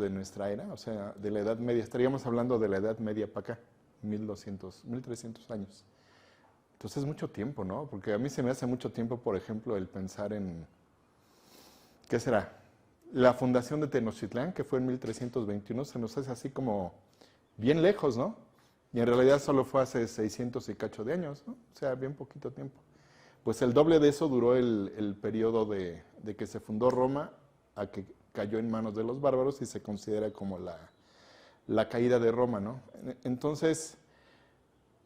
de nuestra era, o sea, de la Edad Media. Estaríamos hablando de la Edad Media para acá, 1200, 1300 años. Entonces es mucho tiempo, ¿no? Porque a mí se me hace mucho tiempo, por ejemplo, el pensar en, ¿qué será? La fundación de Tenochtitlán, que fue en 1321, se nos hace así como bien lejos, ¿no? Y en realidad solo fue hace 600 y cacho de años, ¿no? O sea, bien poquito tiempo. Pues el doble de eso duró el periodo de que se fundó Roma a que cayó en manos de los bárbaros y se considera como la caída de Roma, ¿no? Entonces,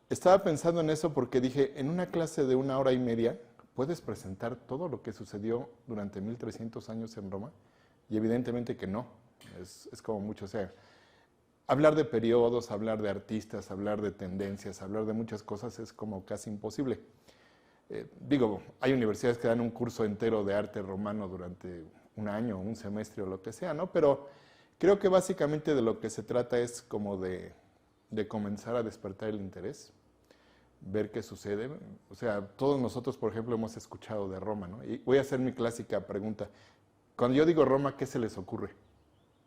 estaba pensando en eso porque dije, en una clase de 1 hora y media, ¿puedes presentar todo lo que sucedió durante 1300 años en Roma? Y evidentemente que no, es como mucho, o sea, hablar de periodos, hablar de artistas, hablar de tendencias, hablar de muchas cosas es como casi imposible. Digo, hay universidades que dan un curso entero de arte romano durante un año, un semestre o lo que sea, ¿no? Pero creo que básicamente de lo que se trata es como de comenzar a despertar el interés, ver qué sucede. O sea, todos nosotros, por ejemplo, hemos escuchado de Roma, ¿no? Y voy a hacer mi clásica pregunta. Cuando yo digo Roma, ¿qué se les ocurre?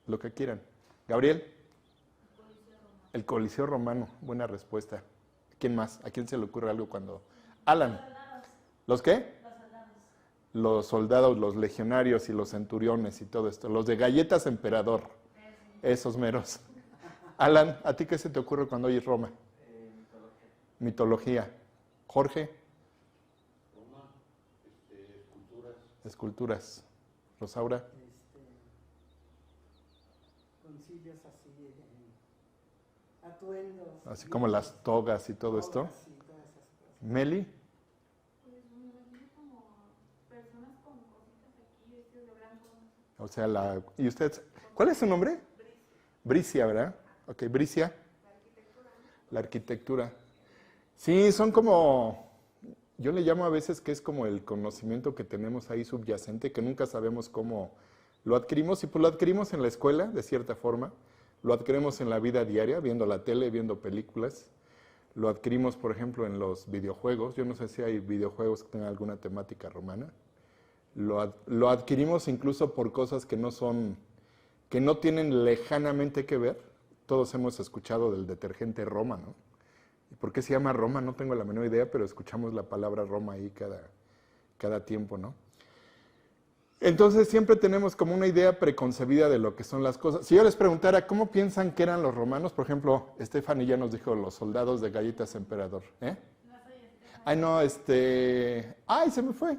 Lo que quieran. Gabriel. El Coliseo Romano. Buena respuesta. ¿Quién más? ¿A quién se le ocurre algo cuando...? Alan. ¿Los qué? Los soldados, los legionarios y los centuriones y todo esto. Los de galletas emperador. Esos meros. Alan, ¿a ti qué se te ocurre cuando oyes Roma? Mitología. Jorge. Roma, esculturas. Esculturas. Rosaura. Concilios así, atuendos. Así como las togas y todo esto. Sí, todas esas cosas. Meli. Pues me imagino como personas con cositas aquí, vestidos de blanco. O sea, ¿y usted? ¿Cuál es su nombre? Bricia, ¿verdad? Ok, Bricia. La arquitectura. La arquitectura. Sí, son como, yo le llamo a veces que es como el conocimiento que tenemos ahí subyacente, que nunca sabemos cómo lo adquirimos, y pues lo adquirimos en la escuela, de cierta forma, lo adquirimos en la vida diaria, viendo la tele, viendo películas, lo adquirimos, por ejemplo, en los videojuegos. Yo no sé si hay videojuegos que tengan alguna temática romana. Lo adquirimos incluso por cosas que no tienen lejanamente que ver. Todos hemos escuchado del detergente Roma, ¿no? ¿Y por qué se llama Roma? No tengo la menor idea, pero escuchamos la palabra Roma ahí cada tiempo, ¿no? Entonces siempre tenemos como una idea preconcebida de lo que son las cosas. Si yo les preguntara cómo piensan que eran los romanos, por ejemplo, Stephanie ya nos dijo los soldados de galletas emperador, ¿eh? Ay, no, ay, se me fue.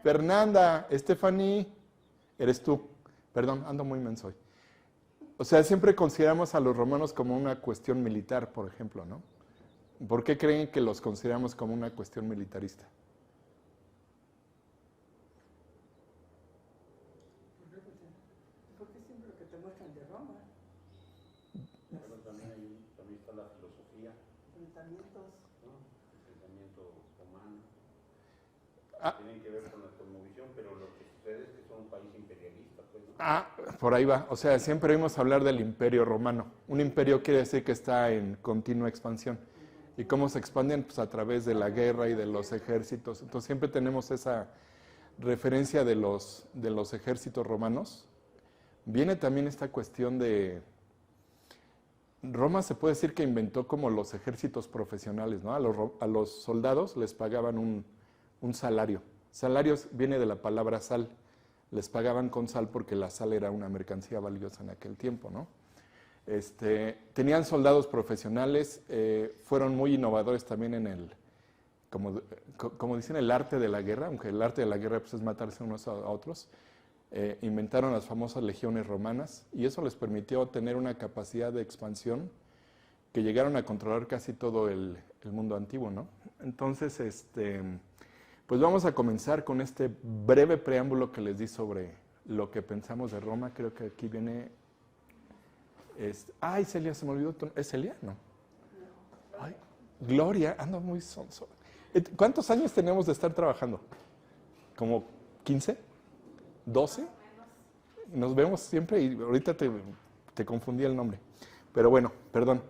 Fernanda, Stephanie, eres tú. Perdón, ando muy menso hoy. O sea, siempre consideramos a los romanos como una cuestión militar, por ejemplo, ¿no? ¿Por qué creen que los consideramos como una cuestión militarista? Porque siempre lo que te muestran de Roma. Pero también está la filosofía, Enfrentamientos. ¿no? El pensamiento romano. Ah. Tienen que ver con la cosmovisión, pero lo que sucede es que son un país imperialista, pues, ¿no? Ah, por ahí va. O sea, siempre oímos hablar del imperio romano. Un imperio quiere decir que está en continua expansión. ¿Y cómo se expanden? Pues a través de la guerra y de los ejércitos. Entonces siempre tenemos esa referencia de los ejércitos romanos. Viene también esta cuestión de... Roma se puede decir que inventó como los ejércitos profesionales, ¿no? A los soldados les pagaban un salario. Salarios viene de la palabra sal. Les pagaban con sal porque la sal era una mercancía valiosa en aquel tiempo, ¿no? Tenían soldados profesionales, fueron muy innovadores también en como dicen, el arte de la guerra, aunque el arte de la guerra pues, es matarse unos a otros. Inventaron las famosas legiones romanas y eso les permitió tener una capacidad de expansión que llegaron a controlar casi todo el mundo antiguo, ¿no? Entonces, pues vamos a comenzar con este breve preámbulo que les di sobre lo que pensamos de Roma. Creo que aquí viene... Ay, Celia, se me olvidó. ¿Es Celia? No. Ay, Gloria, ando muy sonso. ¿Cuántos años tenemos de estar trabajando? ¿Como 15? ¿12? Nos vemos siempre y ahorita te confundí el nombre. Pero bueno, perdón.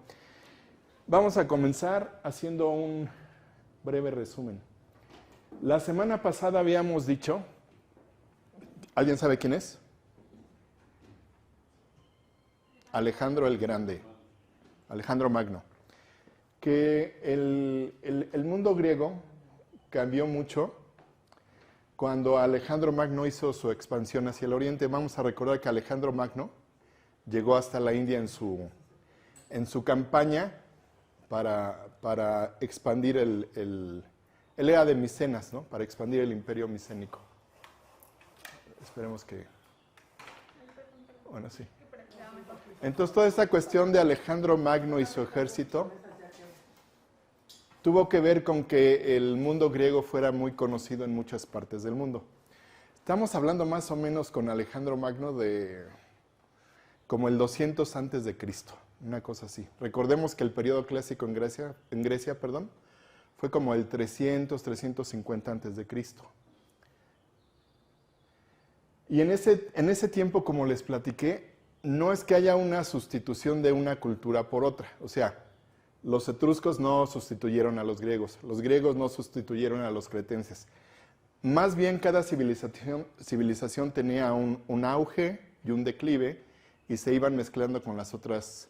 Vamos a comenzar haciendo un breve resumen. La semana pasada habíamos dicho... ¿Alguien sabe quién es? Alejandro el Grande, Alejandro Magno, que el mundo griego cambió mucho cuando Alejandro Magno hizo su expansión hacia el oriente. Vamos a recordar que Alejandro Magno llegó hasta la India en su campaña para expandir él era de Micenas, ¿no? Para expandir el imperio micénico. Esperemos que... Bueno, sí. Entonces, toda esta cuestión de Alejandro Magno y su ejército tuvo que ver con que el mundo griego fuera muy conocido en muchas partes del mundo. Estamos hablando más o menos con Alejandro Magno de como el 200 antes de Cristo, una cosa así. Recordemos que el periodo clásico en Grecia, fue como el 300, 350 antes de Cristo. Y en ese tiempo, como les platiqué, no es que haya una sustitución de una cultura por otra. O sea, los etruscos no sustituyeron a los griegos no sustituyeron a los cretenses. Más bien, cada civilización tenía un auge y un declive y se iban mezclando con las otras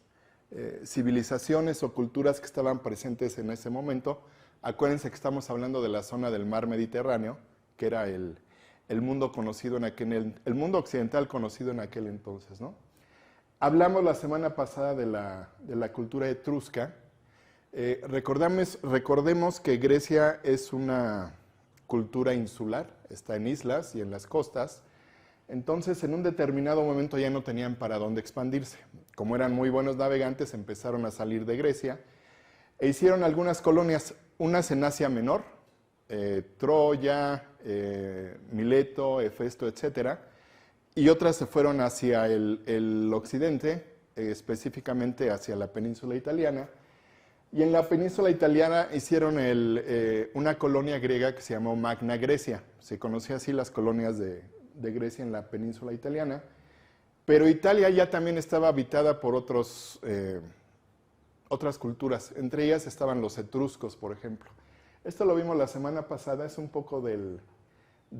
civilizaciones o culturas que estaban presentes en ese momento. Acuérdense que estamos hablando de la zona del mar Mediterráneo, que era el mundo conocido el mundo occidental conocido en aquel entonces, ¿no? Hablamos la semana pasada de la cultura etrusca. Recordemos que Grecia es una cultura insular, está en islas y en las costas. Entonces, en un determinado momento ya no tenían para dónde expandirse. Como eran muy buenos navegantes, empezaron a salir de Grecia e hicieron algunas colonias, unas en Asia Menor, Troya, Mileto, Hefesto, etc. Y otras se fueron hacia el occidente, específicamente hacia la península italiana. Y en la península italiana hicieron una colonia griega que se llamó Magna Grecia. Se conocía así las colonias de Grecia en la península italiana. Pero Italia ya también estaba habitada por otras culturas. Entre ellas estaban los etruscos, por ejemplo. Esto lo vimos la semana pasada, es un poco de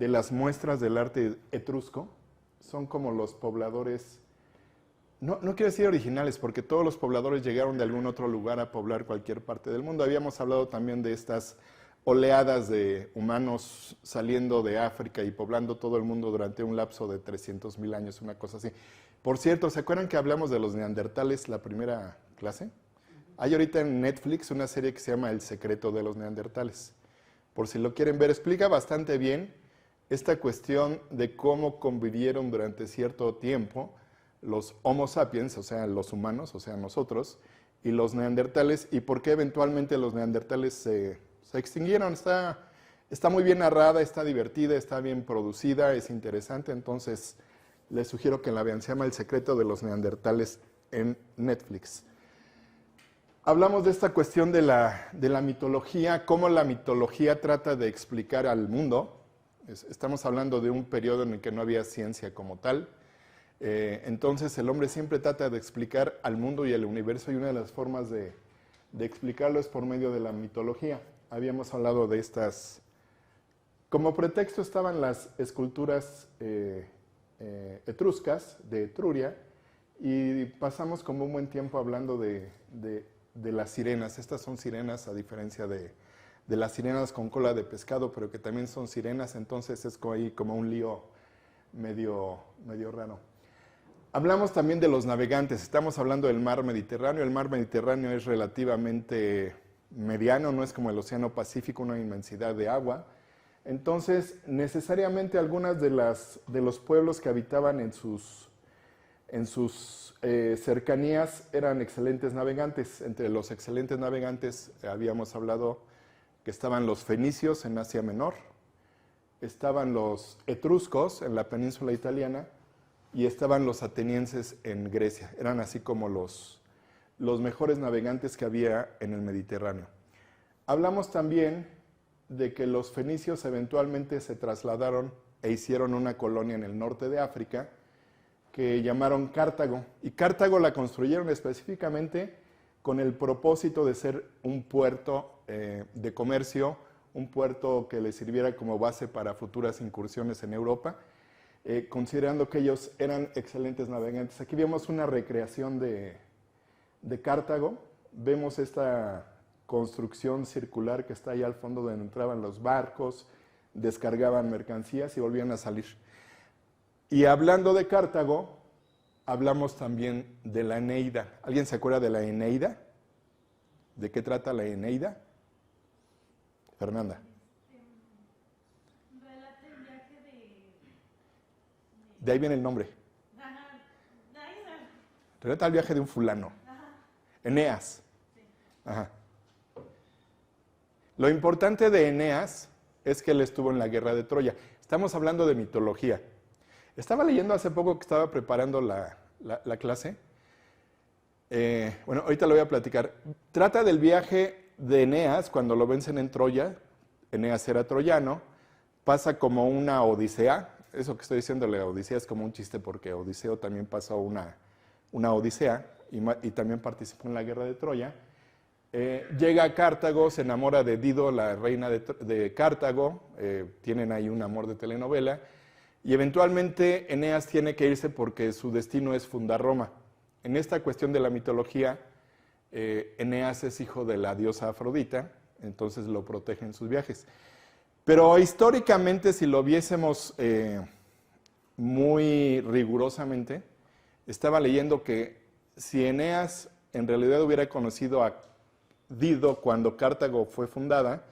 las muestras del arte etrusco. Son como los pobladores, no quiero decir originales, porque todos los pobladores llegaron de algún otro lugar a poblar cualquier parte del mundo. Habíamos hablado también de estas oleadas de humanos saliendo de África y poblando todo el mundo durante un lapso de 300,000 años, una cosa así. Por cierto, ¿se acuerdan que hablamos de los neandertales la primera clase? Hay ahorita en Netflix una serie que se llama El secreto de los neandertales. Por si lo quieren ver, explica bastante bien esta cuestión de cómo convivieron durante cierto tiempo los Homo sapiens, o sea, los humanos, o sea, nosotros, y los neandertales, y por qué eventualmente los neandertales se extinguieron. Está muy bien narrada, está divertida, está bien producida, es interesante, entonces les sugiero que la vean. Se llama El secreto de los neandertales en Netflix. Hablamos de esta cuestión de la mitología, cómo la mitología trata de explicar al mundo. Estamos hablando de un periodo en el que no había ciencia como tal. Entonces el hombre siempre trata de explicar al mundo y al universo, y una de las formas de explicarlo es por medio de la mitología. Habíamos hablado de estas. Como pretexto estaban las esculturas etruscas de Etruria, y pasamos como un buen tiempo hablando de las sirenas. Estas son sirenas, a diferencia de las sirenas con cola de pescado, pero que también son sirenas, entonces es como un lío medio raro. Hablamos también de los navegantes. Estamos hablando del mar Mediterráneo. El mar Mediterráneo es relativamente mediano, no es como el Océano Pacífico, una inmensidad de agua. Entonces, necesariamente algunas de los pueblos que habitaban en sus cercanías eran excelentes navegantes. Entre los excelentes navegantes habíamos hablado que estaban los fenicios en Asia Menor, estaban los etruscos en la península italiana y estaban los atenienses en Grecia. Eran así como los mejores navegantes que había en el Mediterráneo. Hablamos también de que los fenicios eventualmente se trasladaron e hicieron una colonia en el norte de África que llamaron Cartago. Y Cartago la construyeron específicamente con el propósito de ser un puerto de comercio, un puerto que les sirviera como base para futuras incursiones en Europa. considerando que ellos eran excelentes navegantes. Aquí vemos una recreación de Cartago. Vemos esta construcción circular que está ahí al fondo donde entraban los barcos, descargaban mercancías y volvían a salir. Y hablando de Cartago, hablamos también de la Eneida. ¿Alguien se acuerda de la Eneida? ¿De qué trata la Eneida? Fernanda. Relata el viaje De ahí viene el nombre. Relata el viaje de un fulano. Eneas. Ajá. Lo importante de Eneas es que él estuvo en la guerra de Troya. Estamos hablando de mitología. Estaba leyendo hace poco que estaba preparando la clase. Bueno, ahorita lo voy a platicar. Trata del viaje de Eneas cuando lo vencen en Troya. Eneas era troyano. Pasa como una odisea. Eso que estoy diciendo, la odisea es como un chiste porque Odiseo también pasó una odisea y también participó en la guerra de Troya. Llega a Cartago, se enamora de Dido, la reina de Cartago. Tienen ahí un amor de telenovela. Y eventualmente Eneas tiene que irse porque su destino es fundar Roma. En esta cuestión de la mitología, Eneas es hijo de la diosa Afrodita, entonces lo protege en sus viajes. Pero históricamente, si lo viésemos muy rigurosamente, estaba leyendo que si Eneas en realidad hubiera conocido a Dido cuando Cartago fue fundada,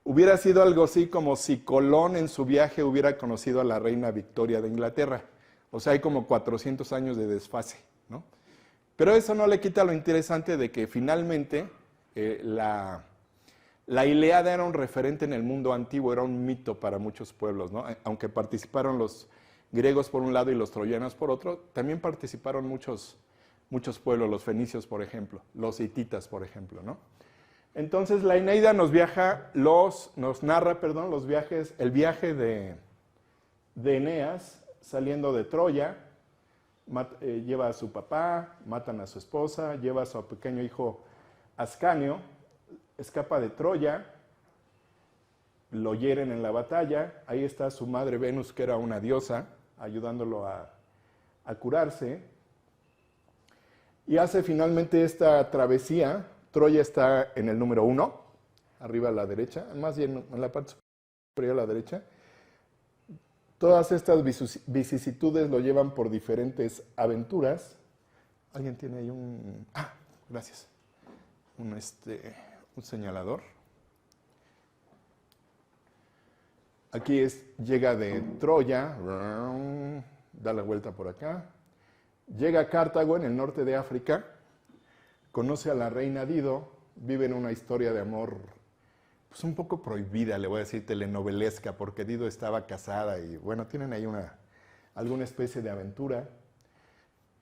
hubiera sido algo así como si Colón en su viaje hubiera conocido a la reina Victoria de Inglaterra. O sea, hay como 400 años de desfase, ¿no? Pero eso no le quita lo interesante de que finalmente la Ilíada era un referente en el mundo antiguo, era un mito para muchos pueblos, ¿no? Aunque participaron los griegos por un lado y los troyanos por otro, también participaron muchos pueblos, los fenicios, por ejemplo, los hititas, por ejemplo, ¿no? Entonces la Eneida nos narra el viaje de Eneas saliendo de Troya. Lleva a su papá, matan a su esposa, lleva a su pequeño hijo Ascanio, escapa de Troya, lo hieren en la batalla. Ahí está su madre Venus, que era una diosa, ayudándolo a curarse. Y hace finalmente esta travesía. Troya está en el número 1, arriba a la derecha, más bien en la parte superior a la derecha. Todas estas vicisitudes lo llevan por diferentes aventuras. ¿Alguien tiene ahí un...? Ah, gracias. Un señalador. Aquí llega de Troya, da la vuelta por acá. Llega a Cartago, en el norte de África. Conoce a la reina Dido, viven una historia de amor pues un poco prohibida, le voy a decir telenovelesca, porque Dido estaba casada y bueno, tienen ahí alguna especie de aventura.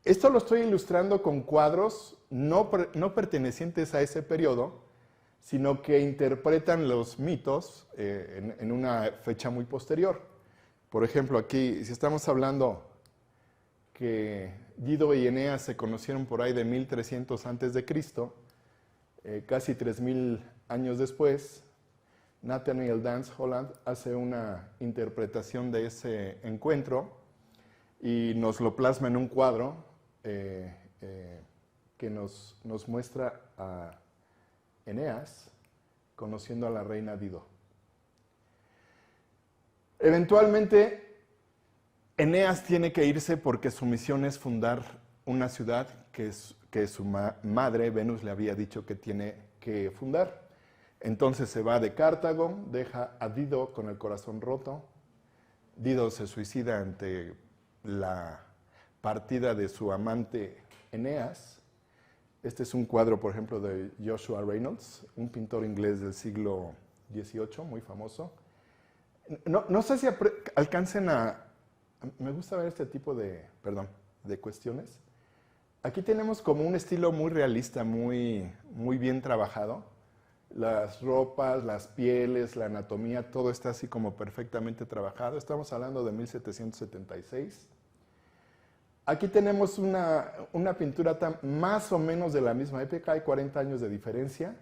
Esto lo estoy ilustrando con cuadros no pertenecientes a ese periodo, sino que interpretan los mitos en una fecha muy posterior. Por ejemplo, aquí, si estamos hablando que Dido y Eneas se conocieron por ahí de 1300 a.C., casi 3000 años después, Nathaniel Dance Holland hace una interpretación de ese encuentro y nos lo plasma en un cuadro que nos muestra a Eneas conociendo a la reina Dido. Eventualmente, Eneas tiene que irse porque su misión es fundar una ciudad que su madre, Venus, le había dicho que tiene que fundar. Entonces se va de Cartago, deja a Dido con el corazón roto. Dido se suicida ante la partida de su amante Eneas. Este es un cuadro, por ejemplo, de Joshua Reynolds, un pintor inglés del siglo XVIII, muy famoso. No sé si alcancen a... Me gusta ver este tipo de cuestiones. Aquí tenemos como un estilo muy realista, muy bien trabajado. Las ropas, las pieles, la anatomía, todo está así como perfectamente trabajado. Estamos hablando de 1776. Aquí tenemos una pintura más o menos de la misma época, hay 40 años de diferencia.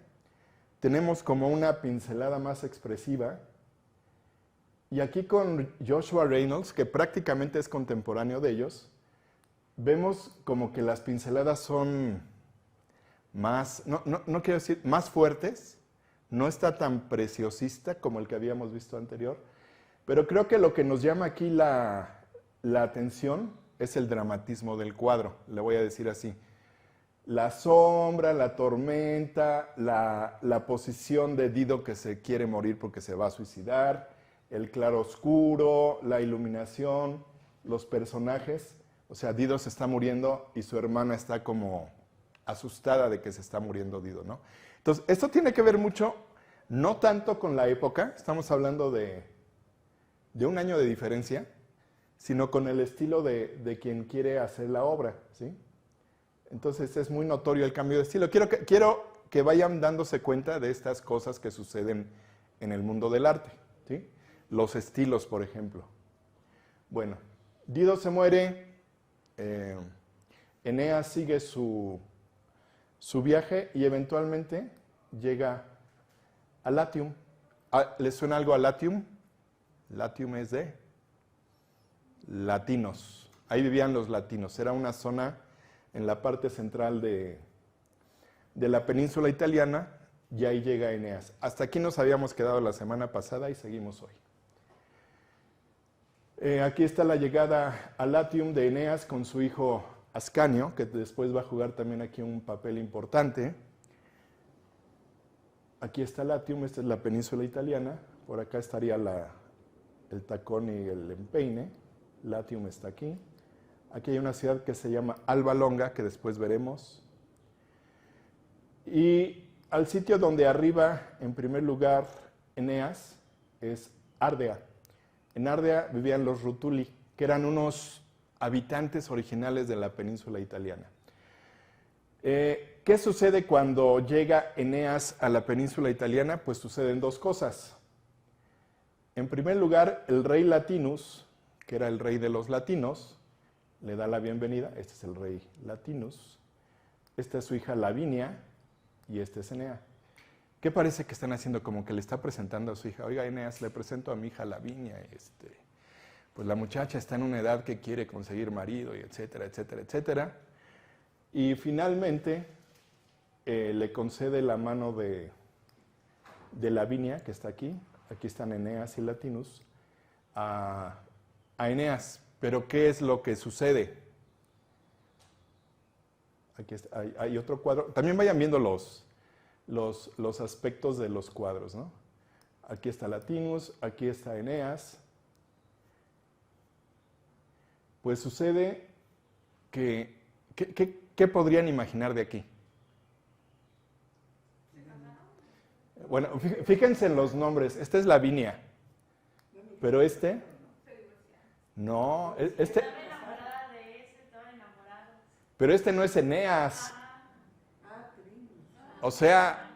Tenemos como una pincelada más expresiva. Y aquí con Joshua Reynolds, que prácticamente es contemporáneo de ellos, vemos como que las pinceladas son más, no quiero decir más fuertes, no está tan preciosista como el que habíamos visto anterior, pero creo que lo que nos llama aquí la atención es el dramatismo del cuadro, le voy a decir así. La sombra, la tormenta, la posición de Dido que se quiere morir porque se va a suicidar, el claro oscuro, la iluminación, los personajes. O sea, Dido se está muriendo y su hermana está como asustada de que se está muriendo Dido, ¿no? Entonces, esto tiene que ver mucho, no tanto con la época, estamos hablando de un año de diferencia, sino con el estilo de quien quiere hacer la obra, ¿sí? Entonces, es muy notorio el cambio de estilo. Quiero que vayan dándose cuenta de estas cosas que suceden en el mundo del arte, ¿sí? Los estilos, por ejemplo. Bueno, Dido se muere, Eneas sigue su viaje y eventualmente llega a Latium. ¿Les suena algo a Latium? Latium es de latinos. Ahí vivían los latinos. Era una zona en la parte central de la península italiana y ahí llega Eneas. Hasta aquí nos habíamos quedado la semana pasada y seguimos hoy. Aquí está la llegada a Latium de Eneas con su hijo Ascanio, que después va a jugar también aquí un papel importante. Aquí está Latium, esta es la península italiana, por acá estaría el tacón y el empeine. Latium está aquí. Aquí hay una ciudad que se llama Alba Longa, que después veremos. Y al sitio donde arriba, en primer lugar, Eneas, es Ardea. En Ardea vivían los Rutuli, que eran unos habitantes originales de la península italiana. ¿Qué sucede cuando llega Eneas a la península italiana? Pues suceden dos cosas. En primer lugar, el rey Latinus, que era el rey de los latinos, le da la bienvenida. Este es el rey Latinus. Esta es su hija Lavinia y este es Eneas. ¿Qué parece que están haciendo? Como que le está presentando a su hija. Oiga, Eneas, le presento a mi hija Lavinia. Pues la muchacha está en una edad que quiere conseguir marido, y etcétera, etcétera, etcétera. Y finalmente le concede la mano de Lavinia, que está aquí. Aquí están Eneas y Latinus, a Eneas. Pero ¿qué es lo que sucede? Aquí está, hay otro cuadro. También vayan viendo los aspectos de los cuadros, ¿no? Aquí está Latinus, aquí está Eneas. Pues sucede que... ¿Qué podrían imaginar de aquí? Bueno, fíjense en los nombres. Esta es Lavinia. Pero no, Estaba enamorada de ese, estaba enamorado. pero este no es Eneas. O sea,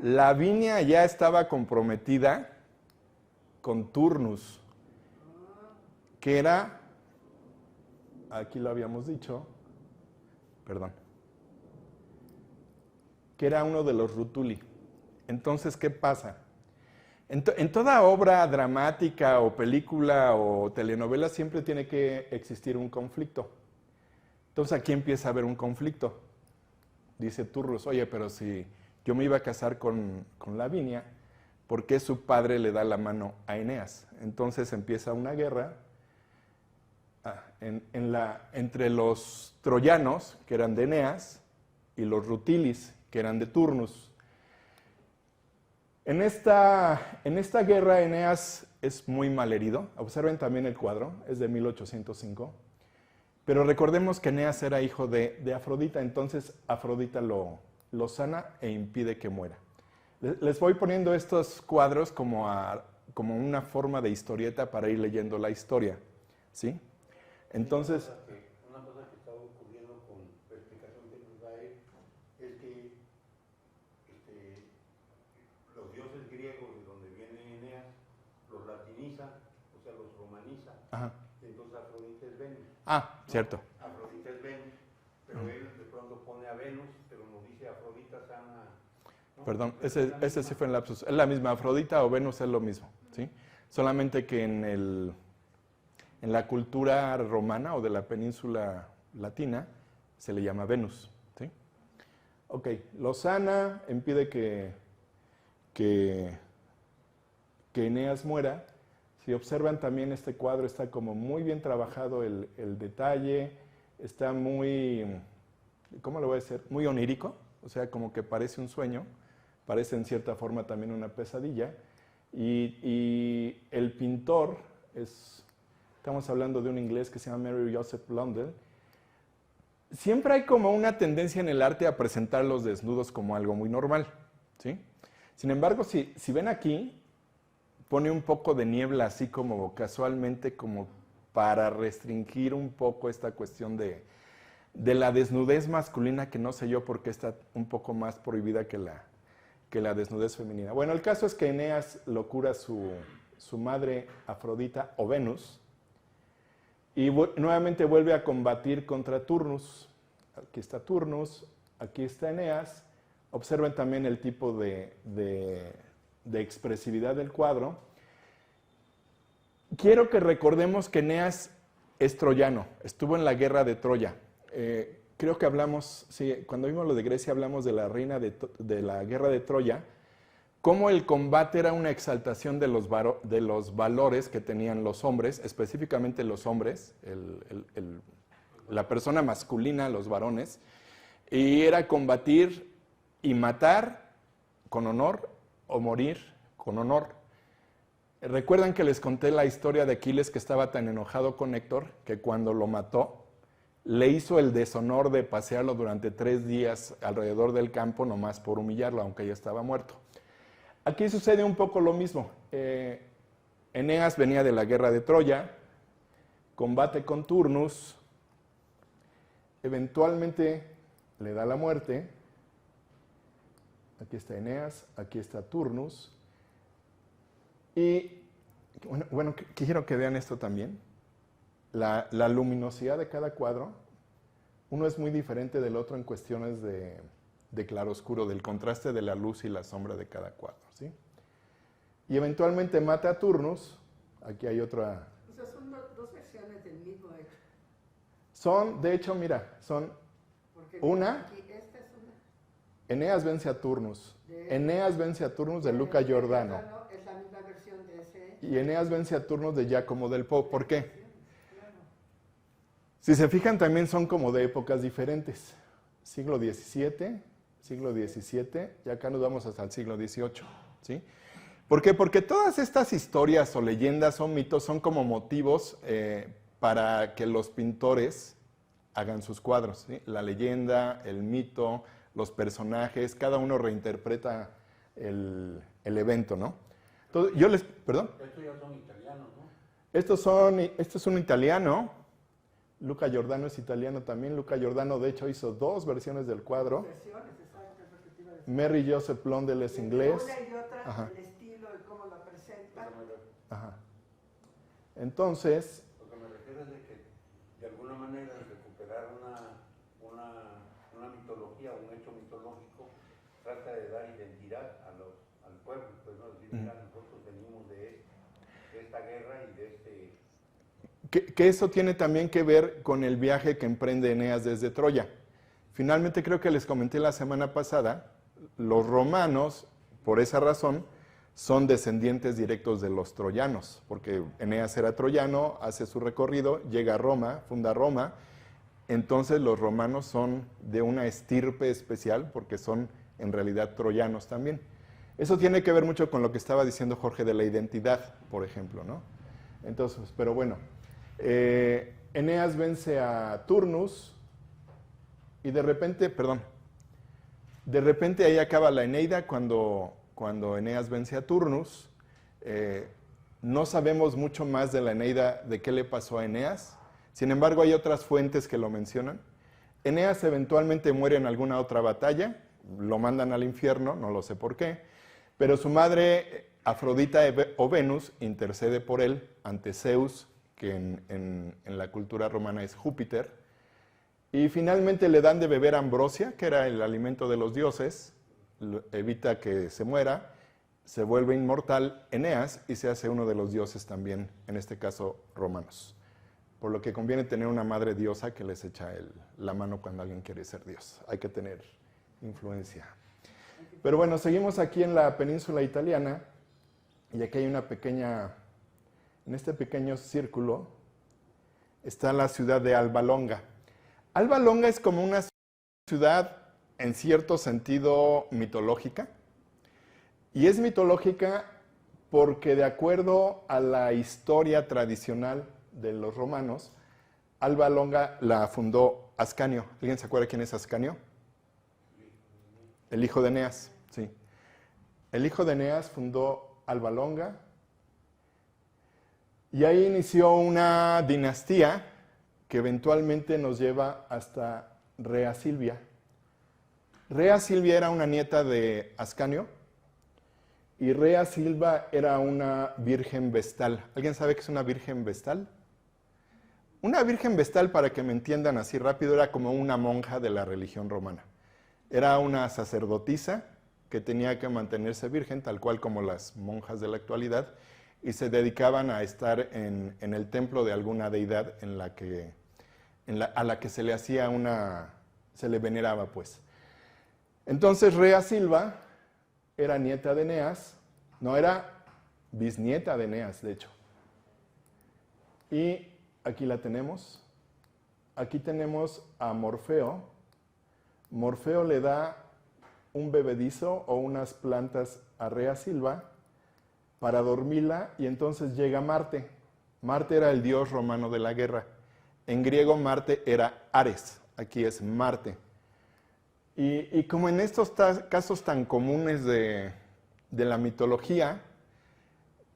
Lavinia ya estaba comprometida con Turnus, que era, aquí lo habíamos dicho, perdón, que era uno de los Rutuli. Entonces, ¿qué pasa? En toda obra dramática o película o telenovela siempre tiene que existir un conflicto. Entonces aquí empieza a haber un conflicto. Dice Turnus, oye, pero si yo me iba a casar con Lavinia, ¿por qué su padre le da la mano a Eneas? Entonces empieza una guerra entre los troyanos, que eran de Eneas, y los rutilis, que eran de Turnus. En esta guerra Eneas es muy malherido. Observen también el cuadro, es de 1805. Pero recordemos que Eneas era hijo de Afrodita, entonces Afrodita lo sana e impide que muera. Les voy poniendo estos cuadros como una forma de historieta para ir leyendo la historia, ¿sí? Entonces... Una cosa que estaba ocurriendo con la explicación que nos da él es que los dioses griegos de donde viene Eneas los latinizan, o sea, los romanizan. Ajá. Entonces Afrodita es Venus. Ah, cierto. Afrodita es Venus, pero él de pronto pone a Venus, pero nos dice Afrodita sana. ¿No? Perdón, Pero ese sí fue en lapsus. Es la misma, Afrodita o Venus es lo mismo, ¿sí? solamente que en la cultura romana o de la península latina se le llama Venus. ¿Sí? Ok, Lozana impide que Eneas muera. Si observan también este cuadro está como muy bien trabajado el detalle, está muy, ¿cómo lo voy a decir? Muy onírico, o sea, como que parece un sueño, parece en cierta forma también una pesadilla. Y el pintor, estamos hablando de un inglés que se llama Mary Joseph Blondel. Siempre hay como una tendencia en el arte a presentar los desnudos como algo muy normal, ¿sí? Sin embargo, si ven aquí, pone un poco de niebla así como casualmente, como para restringir un poco esta cuestión de la desnudez masculina, que no sé yo por qué está un poco más prohibida que la desnudez femenina. Bueno, el caso es que Eneas lo cura su madre Afrodita o Venus, y nuevamente vuelve a combatir contra Turnus. Aquí está Turnus, aquí está Eneas. Observen también el tipo de expresividad del cuadro. Quiero que recordemos que Eneas es troyano, estuvo en la guerra de Troya. Creo que hablamos, sí, cuando vimos lo de Grecia hablamos de la reina de la guerra de Troya, cómo el combate era una exaltación de los valores que tenían los hombres, específicamente los hombres, la persona masculina, los varones, y era combatir y matar con honor o morir con honor. ¿Recuerdan que les conté la historia de Aquiles, que estaba tan enojado con Héctor que cuando lo mató le hizo el deshonor de pasearlo durante 3 días alrededor del campo nomás por humillarlo, aunque ya estaba muerto? Aquí sucede un poco lo mismo. Eneas venía de la guerra de Troya, combate con Turnus, eventualmente le da la muerte. Aquí está Eneas, aquí está Turnus. Y bueno, quiero que vean esto también. La luminosidad de cada cuadro, uno es muy diferente del otro en cuestiones de claroscuro, del contraste de la luz y la sombra de cada cuadro, ¿sí? Y eventualmente mata a Turnus. Aquí hay otra. O sea, son dos versiones del mismo hecho. Son, de hecho, mira, son Porque una. aquí, esta es una. Eneas vence a Turnus. Eneas vence a Turnus de Luca Giordano. Es la misma versión de ese. Y Eneas vence a Turnus de Giacomo del Po. ¿Por qué? Si se fijan, también son como de épocas diferentes. Siglo XVII, y acá nos vamos hasta el siglo XVIII, ¿sí? ¿Por qué? Porque todas estas historias o leyendas o mitos son como motivos para que los pintores hagan sus cuadros, ¿sí? La leyenda, el mito, los personajes, cada uno reinterpreta el evento, ¿no? Entonces, ¿perdón? Estos ya son italianos, ¿no? Este es un italiano. Luca Giordano es italiano también. Luca Giordano, de hecho, hizo 2 versiones del cuadro. Versiones, exacto, es lo que te iba a decir. Mary Joseph Blondel es inglés. Una y otra, Ajá. el estilo y cómo la presenta. Ajá. Entonces, Lo que me refiero es de que de alguna manera recuperar una mitología, un hecho mitológico, trata de dar identidad al pueblo, pues no decir, mira, nosotros venimos de esta guerra y de este... que eso tiene también que ver con el viaje que emprende Eneas desde Troya. Finalmente, creo que les comenté la semana pasada, los romanos, por esa razón, son descendientes directos de los troyanos, porque Eneas era troyano, hace su recorrido, llega a Roma, funda Roma. Entonces los romanos son de una estirpe especial, porque son en realidad troyanos también. Eso tiene que ver mucho con lo que estaba diciendo Jorge de la identidad, por ejemplo, ¿no? Entonces, pero bueno, Eneas vence a Turnus y de repente ahí acaba la Eneida cuando Eneas vence a Turnus. No sabemos mucho más de la Eneida, de qué le pasó a Eneas. Sin embargo, hay otras fuentes que lo mencionan. Eneas eventualmente muere en alguna otra batalla, lo mandan al infierno, no lo sé por qué, pero su madre Afrodita o Venus intercede por él ante Zeus, que en la cultura romana es Júpiter, y finalmente le dan de beber ambrosia, que era el alimento de los dioses, evita que se muera, se vuelve inmortal Eneas y se hace uno de los dioses también, en este caso romanos. Por lo que conviene tener una madre diosa que les echa la mano cuando alguien quiere ser dios. Hay que tener influencia. Pero bueno, seguimos aquí en la península italiana y aquí hay una pequeña, en este pequeño círculo está la ciudad de Alba Longa. Alba Longa es como una ciudad en cierto sentido mitológica. Y es mitológica porque de acuerdo a la historia tradicional de los romanos, Alba Longa la fundó Ascanio. ¿Alguien se acuerda quién es Ascanio? El hijo de Eneas, sí. El hijo de Eneas fundó Alba Longa y ahí inició una dinastía que eventualmente nos lleva hasta Rea Silvia. Rea Silvia era una nieta de Ascanio y Rea Silvia era una virgen vestal. ¿Alguien sabe qué es una virgen vestal? Una virgen vestal, para que me entiendan así rápido, era como una monja de la religión romana. Era una sacerdotisa que tenía que mantenerse virgen, tal cual como las monjas de la actualidad, y se dedicaban a estar en el templo de alguna deidad a la que se le hacía se le veneraba, pues. Entonces Rea Silvia era nieta de Eneas, no, era bisnieta de Eneas, de hecho. Y aquí la tenemos. Aquí tenemos a Morfeo. Morfeo le da un bebedizo o unas plantas a Rea Silvia para dormirla y entonces llega Marte. Marte era el dios romano de la guerra. En griego Marte era Ares, aquí es Marte. Y como en estos casos tan comunes de la mitología,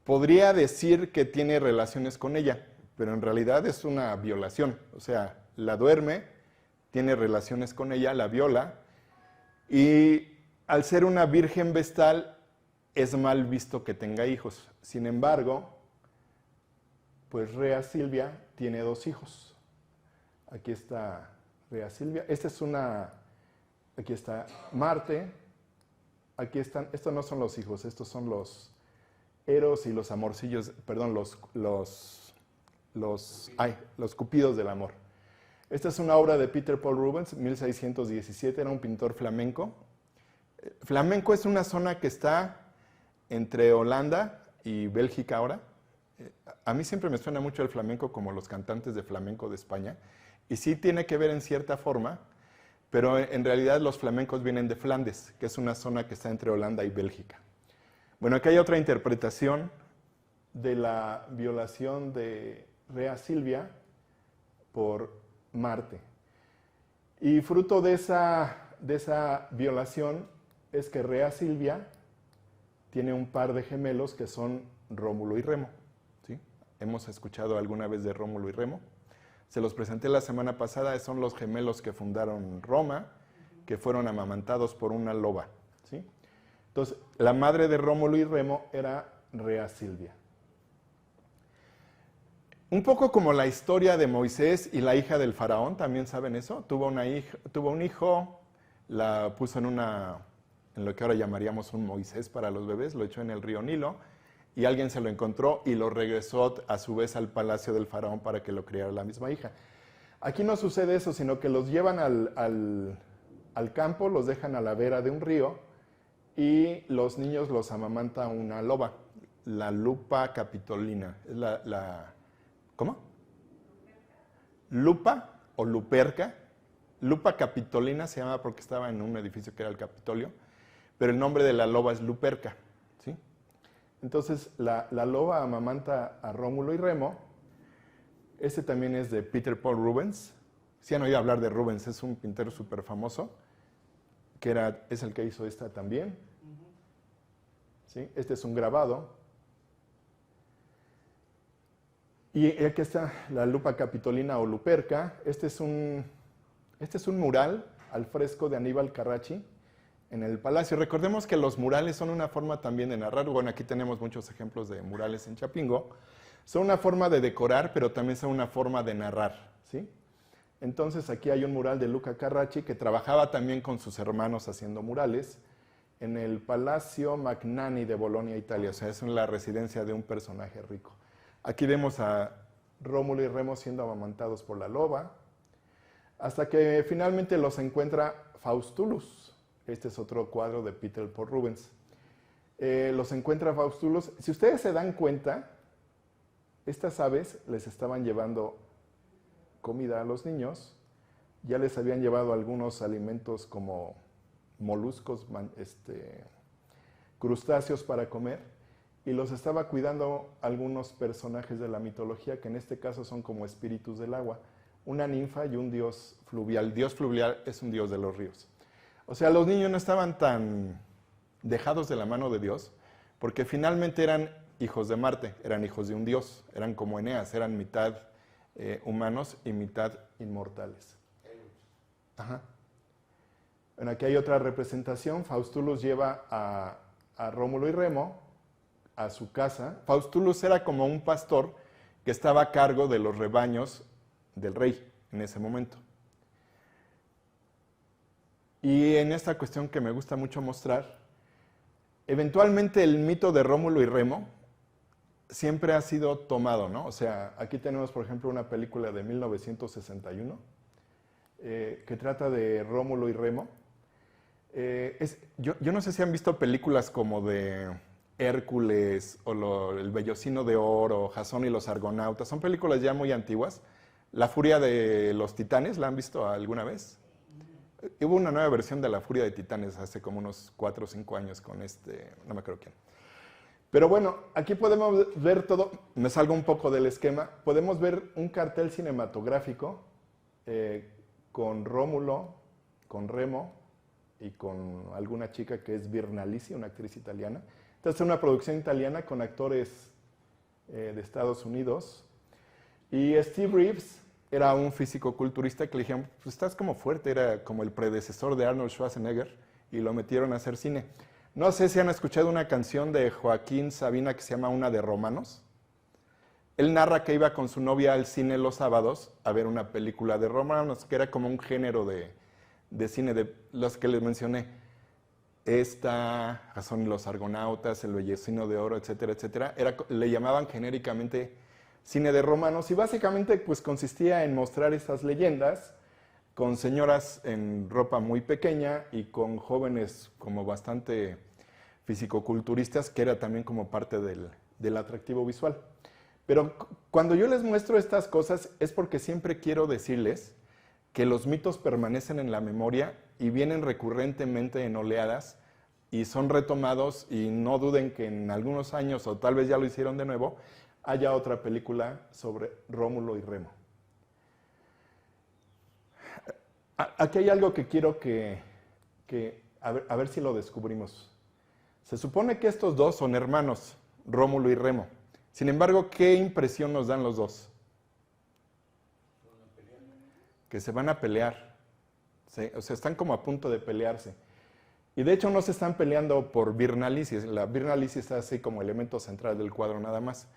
podría decir que tiene relaciones con ella, pero en realidad es una violación. O sea, la duerme, tiene relaciones con ella, la viola, y al ser una virgen vestal es mal visto que tenga hijos. Sin embargo, pues Rea Silvia tiene 2 hijos. Aquí está Rea Silvia. Aquí está Marte. Aquí están, estos no son los hijos, estos son los Eros y los amorcillos, perdón, los cupidos del amor. Esta es una obra de Peter Paul Rubens, 1617, era un pintor flamenco. Flamenco es una zona que está entre Holanda y Bélgica ahora. A mí siempre me suena mucho el flamenco como los cantantes de flamenco de España, y sí tiene que ver en cierta forma, pero en realidad los flamencos vienen de Flandes, que es una zona que está entre Holanda y Bélgica. Bueno, aquí hay otra interpretación de la violación de Rea Silvia por Marte. Y fruto de esa violación es que Rea Silvia tiene un par de gemelos que son Rómulo y Remo. ¿Sí? ¿Hemos escuchado alguna vez de Rómulo y Remo? Se los presenté la semana pasada, son los gemelos que fundaron Roma, que fueron amamantados por una loba. ¿Sí? Entonces, la madre de Rómulo y Remo era Rea Silvia. Un poco como la historia de Moisés y la hija del faraón, ¿también saben eso? Tuvo un hijo, la puso en lo que ahora llamaríamos un Moisés para los bebés, lo echó en el río Nilo, y alguien se lo encontró y lo regresó a su vez al palacio del faraón para que lo criara la misma hija. Aquí no sucede eso, sino que los llevan al campo, los dejan a la vera de un río y los niños los amamanta una loba, la lupa capitolina. ¿Cómo? Lupa o luperca. Lupa capitolina se llama porque estaba en un edificio que era el Capitolio, pero el nombre de la loba es luperca. ¿Sí? Entonces, la loba amamanta a Rómulo y Remo. Este también es de Peter Paul Rubens. Si han oído hablar de Rubens, es un pintor súper famoso, es el que hizo esta también. ¿Sí? Este es un grabado. Y aquí está la lupa capitolina o luperca. Este es un mural al fresco de Aníbal Carracci en el palacio. Recordemos que los murales son una forma también de narrar. Bueno, aquí tenemos muchos ejemplos de murales en Chapingo. Son una forma de decorar, pero también son una forma de narrar, ¿sí? Entonces aquí hay un mural de Luca Carracci que trabajaba también con sus hermanos haciendo murales. en el Palacio Magnani de Bolonia, Italia. O sea, es la residencia de un personaje rico. Aquí vemos a Rómulo y Remo siendo amamantados por la loba, hasta que finalmente los encuentra Faustulus. Este es otro cuadro de Peter Paul Rubens. Los encuentra Faustulus. Si ustedes se dan cuenta, estas aves les estaban llevando comida a los niños, ya les habían llevado algunos alimentos como moluscos, crustáceos para comer, y los estaba cuidando algunos personajes de la mitología, que en este caso son como espíritus del agua, una ninfa y un dios fluvial. El dios fluvial es un dios de los ríos. O sea, los niños no estaban tan dejados de la mano de Dios, porque finalmente eran hijos de Marte, eran hijos de un dios, eran como Eneas, eran mitad humanos y mitad inmortales. Ajá. Bueno, aquí hay otra representación. Faustulus lleva a Rómulo y Remo a su casa. Faustulus era como un pastor que estaba a cargo de los rebaños del rey en ese momento. Y en esta cuestión que me gusta mucho mostrar, eventualmente el mito de Rómulo y Remo siempre ha sido tomado, ¿no? O sea, aquí tenemos, por ejemplo, una película de 1961 que trata de Rómulo y Remo. Yo no sé si han visto películas como de Hércules o El Vellocino de Oro, Jasón y los Argonautas. Son películas ya muy antiguas. La Furia de los Titanes, ¿la han visto alguna vez? Hubo una nueva versión de La Furia de Titanes hace como unos 4 o 5 años con no me acuerdo quién. Pero bueno, aquí podemos ver todo, me salgo un poco del esquema, podemos ver un cartel cinematográfico con Rómulo, con Remo y con alguna chica que es Virnalisi, una actriz italiana. Entonces es una producción italiana con actores de Estados Unidos. Y Steve Reeves era un físico-culturista que le dijeron, pues estás como fuerte, era como el predecesor de Arnold Schwarzenegger, y lo metieron a hacer cine. No sé si han escuchado una canción de Joaquín Sabina que se llama Una de Romanos. Él narra que iba con su novia al cine los sábados a ver una película de romanos, que era como un género de cine de los que les mencioné. Jasón y los Argonautas, El Vellocino de Oro, etcétera, etcétera. Le llamaban genéricamente cine de romanos, y básicamente pues consistía en mostrar estas leyendas con señoras en ropa muy pequeña y con jóvenes como bastante fisicoculturistas, que era también como parte del atractivo visual. Pero cuando yo les muestro estas cosas es porque siempre quiero decirles que los mitos permanecen en la memoria y vienen recurrentemente en oleadas y son retomados, y no duden que en algunos años, o tal vez ya lo hicieron de nuevo, haya otra película sobre Rómulo y Remo. Aquí hay algo que quiero a ver si lo descubrimos. Se supone que estos dos son hermanos, Rómulo y Remo. Sin embargo, ¿qué impresión nos dan los dos? Que se van a pelear. ¿Sí? O sea, están como a punto de pelearse. Y de hecho no se están peleando por Virnalisi. La Virnalisi está así como elemento central del cuadro nada más.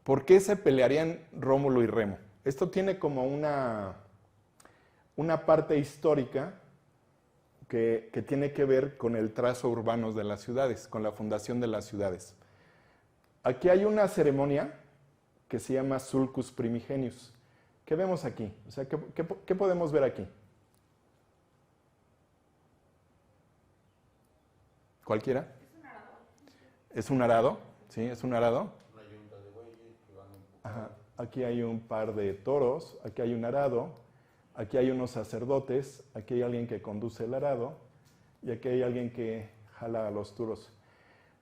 ¿Por qué se pelearían Rómulo y Remo? Esto tiene como una parte histórica que tiene que ver con el trazo urbano de las ciudades, con la fundación de las ciudades. Aquí hay una ceremonia que se llama Sulcus Primigenius. ¿Qué vemos aquí? O sea, ¿qué podemos ver aquí? ¿Cualquiera? ¿Es un arado? ¿Sí? ¿Es un arado? Ajá. Aquí hay un par de toros, aquí hay un arado, aquí hay unos sacerdotes, aquí hay alguien que conduce el arado y aquí hay alguien que jala a los toros.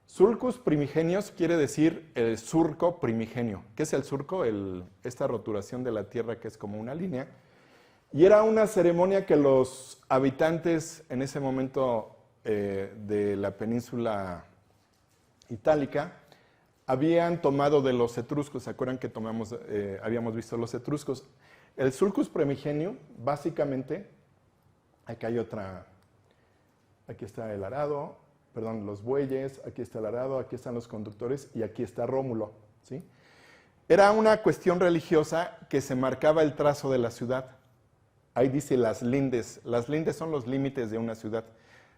Sulcus primigenios quiere decir el surco primigenio. ¿Qué es el surco? Esta roturación de la tierra que es como una línea. Y era una ceremonia que los habitantes en ese momento de la península itálica habían tomado de los etruscos. ¿Se acuerdan que habíamos visto los etruscos? El sulcus primigenio, básicamente, aquí está el arado, los bueyes, aquí está el arado, aquí están los conductores y aquí está Rómulo, ¿sí? Era una cuestión religiosa que se marcaba el trazo de la ciudad. Ahí dice las lindes. Las lindes son los límites de una ciudad.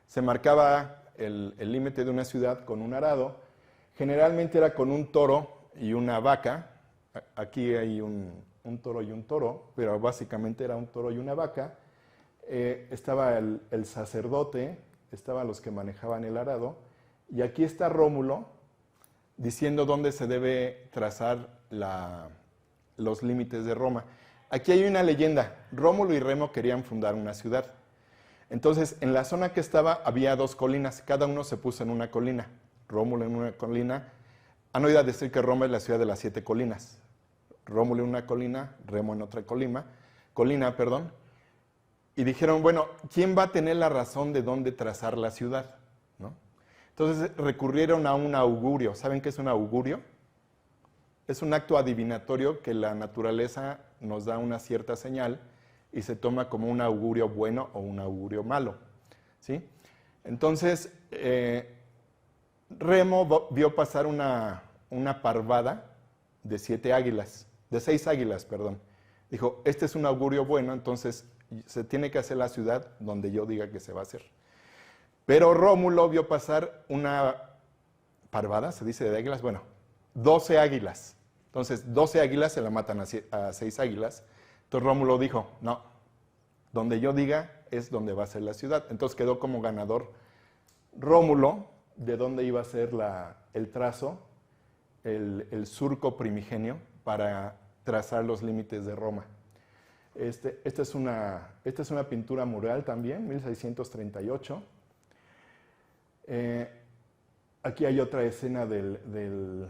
Se marcaba el límite de una ciudad con un arado. Generalmente era con un toro y una vaca. Aquí hay un toro y un toro, pero básicamente era un toro y una vaca. Estaba el sacerdote, estaban los que manejaban el arado, y aquí está Rómulo diciendo dónde se debe trazar los límites de Roma. Aquí hay una leyenda. Rómulo y Remo querían fundar una ciudad. Entonces, en la zona que estaba había 2 colinas, cada uno se puso en una colina. Rómulo en una colina. Han oído decir que Roma es la ciudad de las 7 colinas. Rómulo en una colina, Remo en otra colina, y dijeron, bueno, ¿quién va a tener la razón de dónde trazar la ciudad? ¿No? Entonces recurrieron a un augurio. ¿Saben qué es un augurio? Es un acto adivinatorio que la naturaleza nos da una cierta señal y se toma como un augurio bueno o un augurio malo, ¿sí? Entonces, Remo vio pasar una parvada de 6 águilas. Dijo, este es un augurio bueno, entonces se tiene que hacer la ciudad donde yo diga que se va a hacer. Pero Rómulo vio pasar una parvada, se dice de águilas, bueno, 12 águilas. Entonces, 12 águilas se la matan a 6 águilas. Entonces Rómulo dijo, no, donde yo diga es donde va a ser la ciudad. Entonces quedó como ganador Rómulo, de dónde iba a ser el trazo, el surco primigenio para trazar los límites de Roma. Esta es una pintura mural también, 1638. Aquí hay otra escena del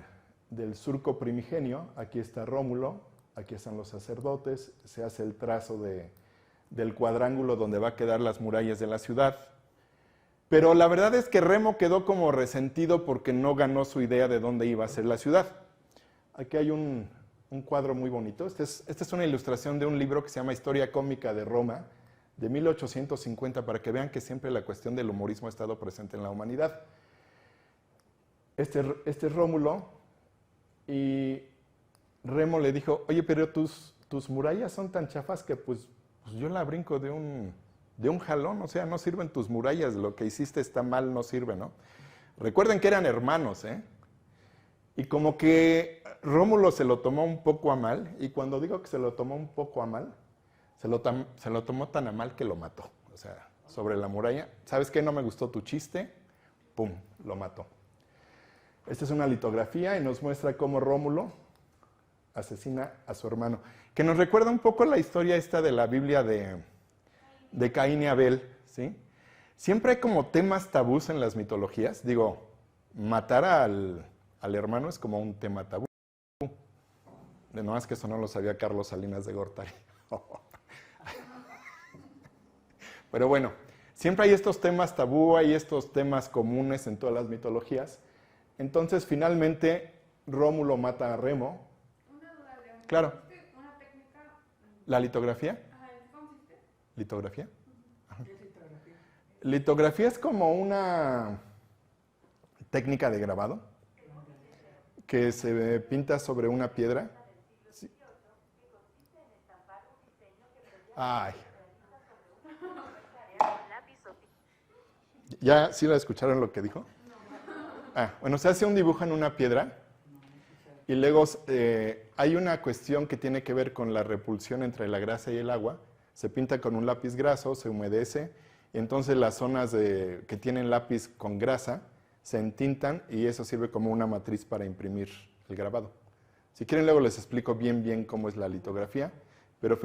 surco primigenio. Aquí está Rómulo, aquí están los sacerdotes, se hace el trazo del cuadrángulo donde va a quedar las murallas de la ciudad. Pero la verdad es que Remo quedó como resentido porque no ganó su idea de dónde iba a ser la ciudad. Aquí hay un cuadro muy bonito. Esta es una ilustración de un libro que se llama Historia Cómica de Roma, de 1850, para que vean que siempre la cuestión del humorismo ha estado presente en la humanidad. Este es Rómulo, y Remo le dijo, oye, pero tus murallas son tan chafas que pues yo la brinco de un jalón, o sea, no sirven tus murallas, lo que hiciste está mal, no sirve, ¿no? Recuerden que eran hermanos, ¿eh? Y como que Rómulo se lo tomó un poco a mal, y cuando digo que se lo tomó un poco a mal, se lo tomó tan a mal que lo mató. O sea, sobre la muralla, ¿sabes qué? No me gustó tu chiste, ¡pum!, lo mató. Esta es una litografía y nos muestra cómo Rómulo asesina a su hermano, que nos recuerda un poco la historia esta de la Biblia de Caín y Abel, ¿sí? Siempre hay como temas tabús en las mitologías. Digo, matar al hermano es como un tema tabú. De no más que eso no lo sabía Carlos Salinas de Gortari. Pero bueno, siempre hay estos temas tabú, hay estos temas comunes en todas las mitologías. Entonces, finalmente, Rómulo mata a Remo. Una duda, León. Claro. ¿Una técnica? ¿La litografía? Ajá, ¿en qué consiste? ¿Litografía? Ajá. ¿Qué es litografía? Litografía es como una técnica de grabado que se pinta sobre una piedra. Sí. Ay. ¿Ya sí la escucharon lo que dijo? Bueno, se hace un dibujo en una piedra y luego hay una cuestión que tiene que ver con la repulsión entre la grasa y el agua. Se pinta con un lápiz graso, se humedece, y entonces las zonas que tienen lápiz con grasa se entintan y eso sirve como una matriz para imprimir el grabado. Si quieren luego les explico bien cómo es la litografía, pero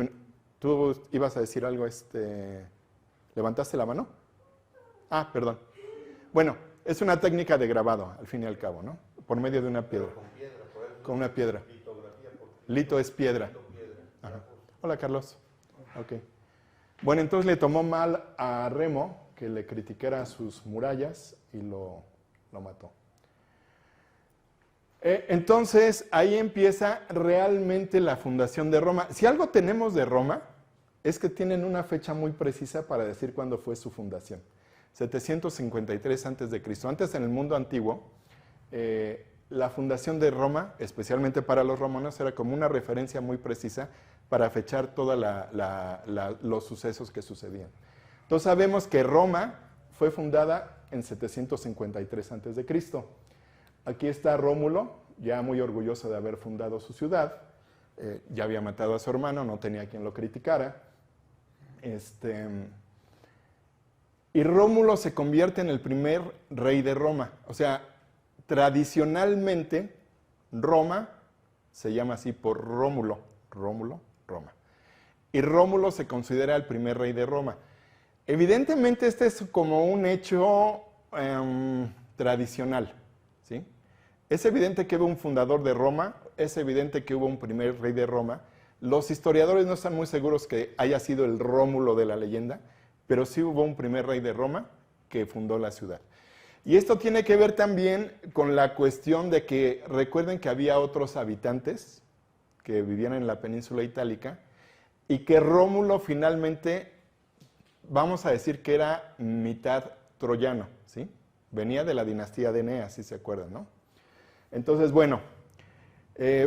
tú ibas a decir algo, ¿levantaste la mano? Perdón. Bueno, es una técnica de grabado, al fin y al cabo, ¿no? Por medio de una piedra. Con piedra, por eso. Con una piedra. Litografía, porque Lito es piedra. piedra. Ajá. Hola, Carlos. Ok. Bueno, entonces le tomó mal a Remo que le criticara sus murallas y lo mató. Entonces, ahí empieza realmente la fundación de Roma. Si algo tenemos de Roma, es que tienen una fecha muy precisa para decir cuándo fue su fundación. 753 a.C. Antes, en el mundo antiguo, la fundación de Roma, especialmente para los romanos, era como una referencia muy precisa para fechar todos los sucesos que sucedían. Entonces sabemos que Roma fue fundada en 753 a.C. Aquí está Rómulo, ya muy orgulloso de haber fundado su ciudad. Ya había matado a su hermano, no tenía quien lo criticara. Y Rómulo se convierte en el primer rey de Roma. O sea, tradicionalmente Roma se llama así por Rómulo. Rómulo, Roma. Y Rómulo se considera el primer rey de Roma. Evidentemente este es como un hecho tradicional, ¿sí? Es evidente que hubo un fundador de Roma, es evidente que hubo un primer rey de Roma. Los historiadores no están muy seguros que haya sido el Rómulo de la leyenda, pero sí hubo un primer rey de Roma que fundó la ciudad. Y esto tiene que ver también con la cuestión de que recuerden que había otros habitantes que vivían en la península itálica y que Rómulo finalmente, vamos a decir que era mitad troyano, ¿sí? Venía de la dinastía de Eneas, si se acuerdan, ¿no? Entonces, bueno,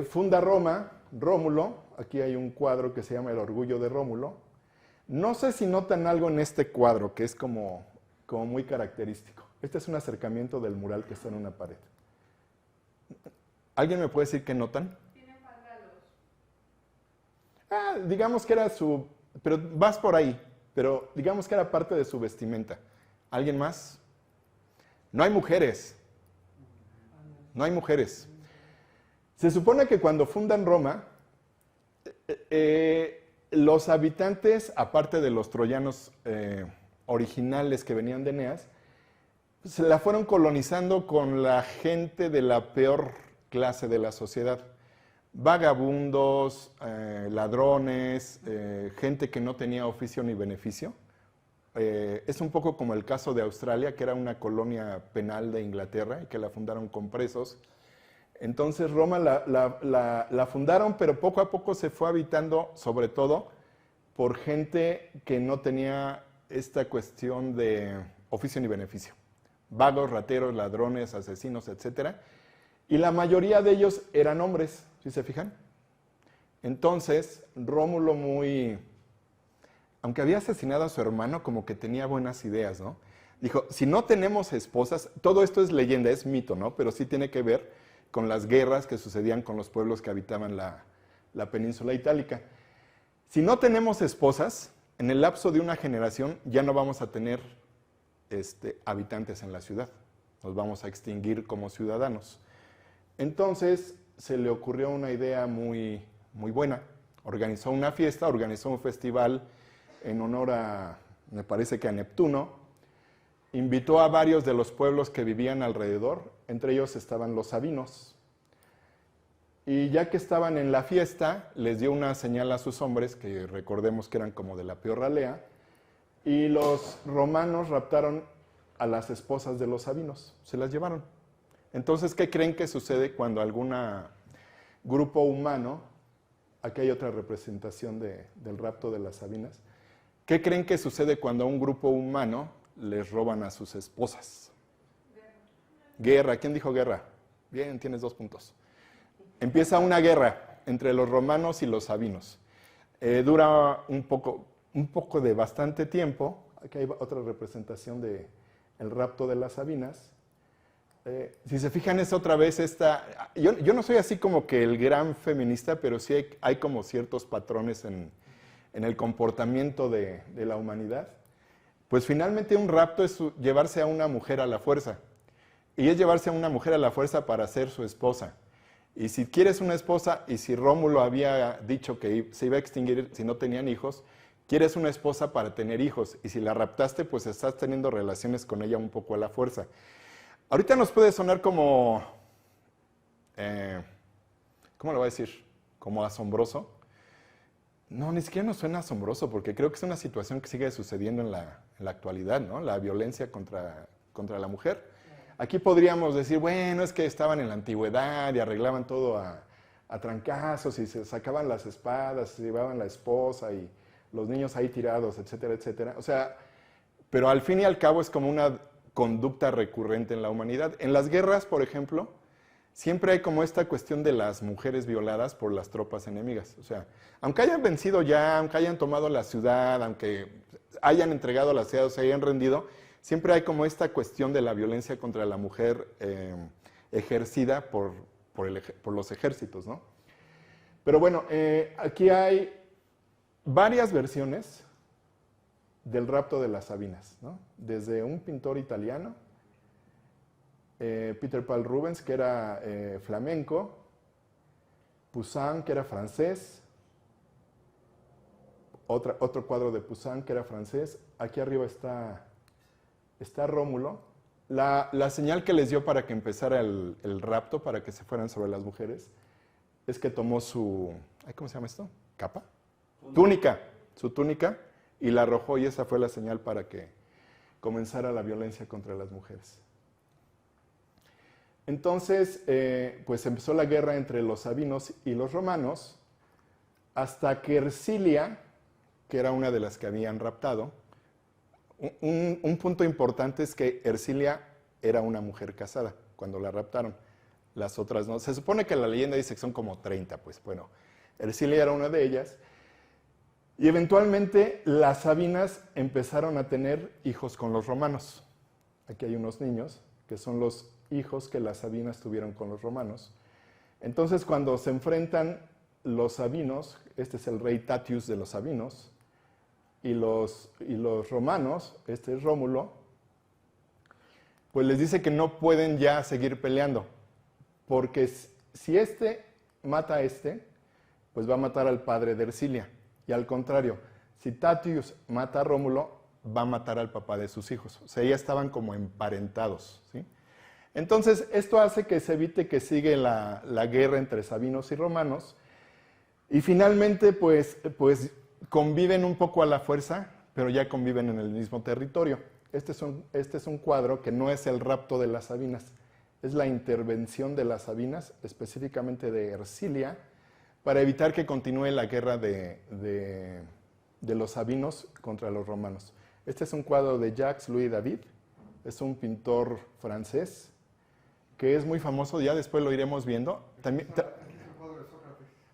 funda Roma, Rómulo. Aquí hay un cuadro que se llama El orgullo de Rómulo. No sé si notan algo en este cuadro que es como muy característico. Este es un acercamiento del mural que está en una pared. ¿Alguien me puede decir qué notan? Tiene vándalos. Digamos que era su... Pero vas por ahí. Pero digamos que era parte de su vestimenta. ¿Alguien más? No hay mujeres. No hay mujeres. Se supone que cuando fundan Roma, los habitantes, aparte de los troyanos originales que venían de Eneas, se la fueron colonizando con la gente de la peor clase de la sociedad. Vagabundos, ladrones, gente que no tenía oficio ni beneficio. Es un poco como el caso de Australia, que era una colonia penal de Inglaterra y que la fundaron con presos. Entonces Roma la fundaron, pero poco a poco se fue habitando, sobre todo por gente que no tenía esta cuestión de oficio ni beneficio. Vagos, rateros, ladrones, asesinos, etc. Y la mayoría de ellos eran hombres, ¿sí se fijan? Entonces, Rómulo aunque había asesinado a su hermano, como que tenía buenas ideas, ¿no? Dijo, si no tenemos esposas, todo esto es leyenda, es mito, ¿no? Pero sí tiene que ver con las guerras que sucedían con los pueblos que habitaban la península itálica. Si no tenemos esposas, en el lapso de una generación ya no vamos a tener habitantes en la ciudad. Nos vamos a extinguir como ciudadanos. Entonces se le ocurrió una idea muy buena. Organizó una fiesta, organizó un festival en honor a, me parece que a Neptuno. Invitó a varios de los pueblos que vivían alrededor, entre ellos estaban los sabinos. Y ya que estaban en la fiesta, les dio una señal a sus hombres, que recordemos que eran como de la peor ralea, y los romanos raptaron a las esposas de los sabinos, se las llevaron. Entonces, ¿qué creen que sucede cuando algún grupo humano, aquí hay otra representación del rapto de las sabinas, qué creen que sucede cuando a un grupo humano les roban a sus esposas? Guerra. ¿Quién dijo guerra? Bien, tienes 2 puntos. Empieza una guerra entre los romanos y los sabinos. Dura un poco de bastante tiempo. Aquí hay otra representación del rapto de las sabinas. Si se fijan, es otra vez esta... Yo no soy así como que el gran feminista, pero sí hay como ciertos patrones en el comportamiento de la humanidad. Pues finalmente un rapto es llevarse a una mujer a la fuerza. Y es llevarse a una mujer a la fuerza para ser su esposa. Y si quieres una esposa, y si Rómulo había dicho que se iba a extinguir si no tenían hijos, quieres una esposa para tener hijos. Y si la raptaste, pues estás teniendo relaciones con ella un poco a la fuerza. Ahorita nos puede sonar como... ¿cómo lo voy a decir? Como asombroso. No, ni siquiera nos suena asombroso, porque creo que es una situación que sigue sucediendo en la actualidad, ¿no? La violencia contra la mujer. Aquí podríamos decir, bueno, es que estaban en la antigüedad y arreglaban todo a trancazos y se sacaban las espadas, se llevaban la esposa y los niños ahí tirados, etcétera, etcétera. O sea, pero al fin y al cabo es como una conducta recurrente en la humanidad. En las guerras, por ejemplo, siempre hay como esta cuestión de las mujeres violadas por las tropas enemigas. O sea, aunque hayan vencido ya, aunque hayan tomado la ciudad, aunque hayan entregado la ciudad o se hayan rendido, siempre hay como esta cuestión de la violencia contra la mujer ejercida por los ejércitos, ¿no? Pero bueno, aquí hay varias versiones del rapto de las Sabinas, ¿no? Desde un pintor italiano, Peter Paul Rubens, que era flamenco, Poussin, que era francés, otro cuadro de Poussin, que era francés. Aquí arriba está Rómulo. La señal que les dio para que empezara el rapto, para que se fueran sobre las mujeres, es que tomó su, ¿cómo se llama esto? ¿Capa? Túnica, su túnica, y la arrojó, y esa fue la señal para que comenzara la violencia contra las mujeres. Entonces, pues empezó la guerra entre los sabinos y los romanos, hasta que Ercilia, que era una de las que habían raptado, un punto importante es que Ercilia era una mujer casada cuando la raptaron, las otras no. Se supone que la leyenda dice que son como 30, pues bueno, Ercilia era una de ellas, y eventualmente las sabinas empezaron a tener hijos con los romanos. Aquí hay unos niños que son los hijos que las sabinas tuvieron con los romanos. Entonces, cuando se enfrentan los sabinos, este es el rey Tatius de los sabinos, y los romanos, este es Rómulo, pues les dice que no pueden ya seguir peleando, porque si este mata a este, pues va a matar al padre de Ercilia, y al contrario, si Tatius mata a Rómulo, va a matar al papá de sus hijos. O sea, ya estaban como emparentados, ¿sí? Entonces, esto hace que se evite que siga la guerra entre sabinos y romanos, y finalmente, pues conviven un poco a la fuerza, pero ya conviven en el mismo territorio. Este es un cuadro que no es el rapto de las sabinas, es la intervención de las sabinas, específicamente de Ercilia, para evitar que continúe la guerra de los sabinos contra los romanos. Este es un cuadro de Jacques-Louis David, es un pintor francés, que es muy famoso, ya después lo iremos viendo. También,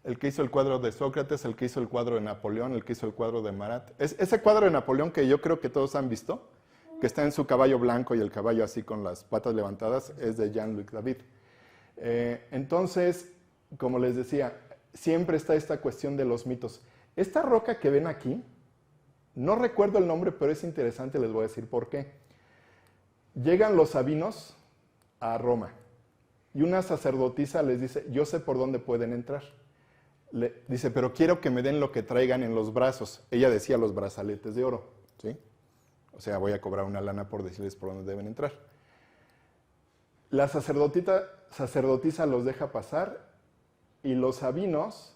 el que hizo el cuadro de Sócrates, el que hizo el cuadro de Napoleón, el que hizo el cuadro de Marat. Ese cuadro de Napoleón que yo creo que todos han visto, que está en su caballo blanco y el caballo así con las patas levantadas, es de Jean-Luc David. Entonces, como les decía, siempre está esta cuestión de los mitos. Esta roca que ven aquí, no recuerdo el nombre, pero es interesante, les voy a decir por qué. Llegan los sabinos a Roma y una sacerdotisa les dice, yo sé por dónde pueden entrar. Le dice, pero quiero que me den lo que traigan en los brazos. Ella decía los brazaletes de oro, ¿sí? O sea, voy a cobrar una lana por decirles por dónde deben entrar. La sacerdotisa los deja pasar y los sabinos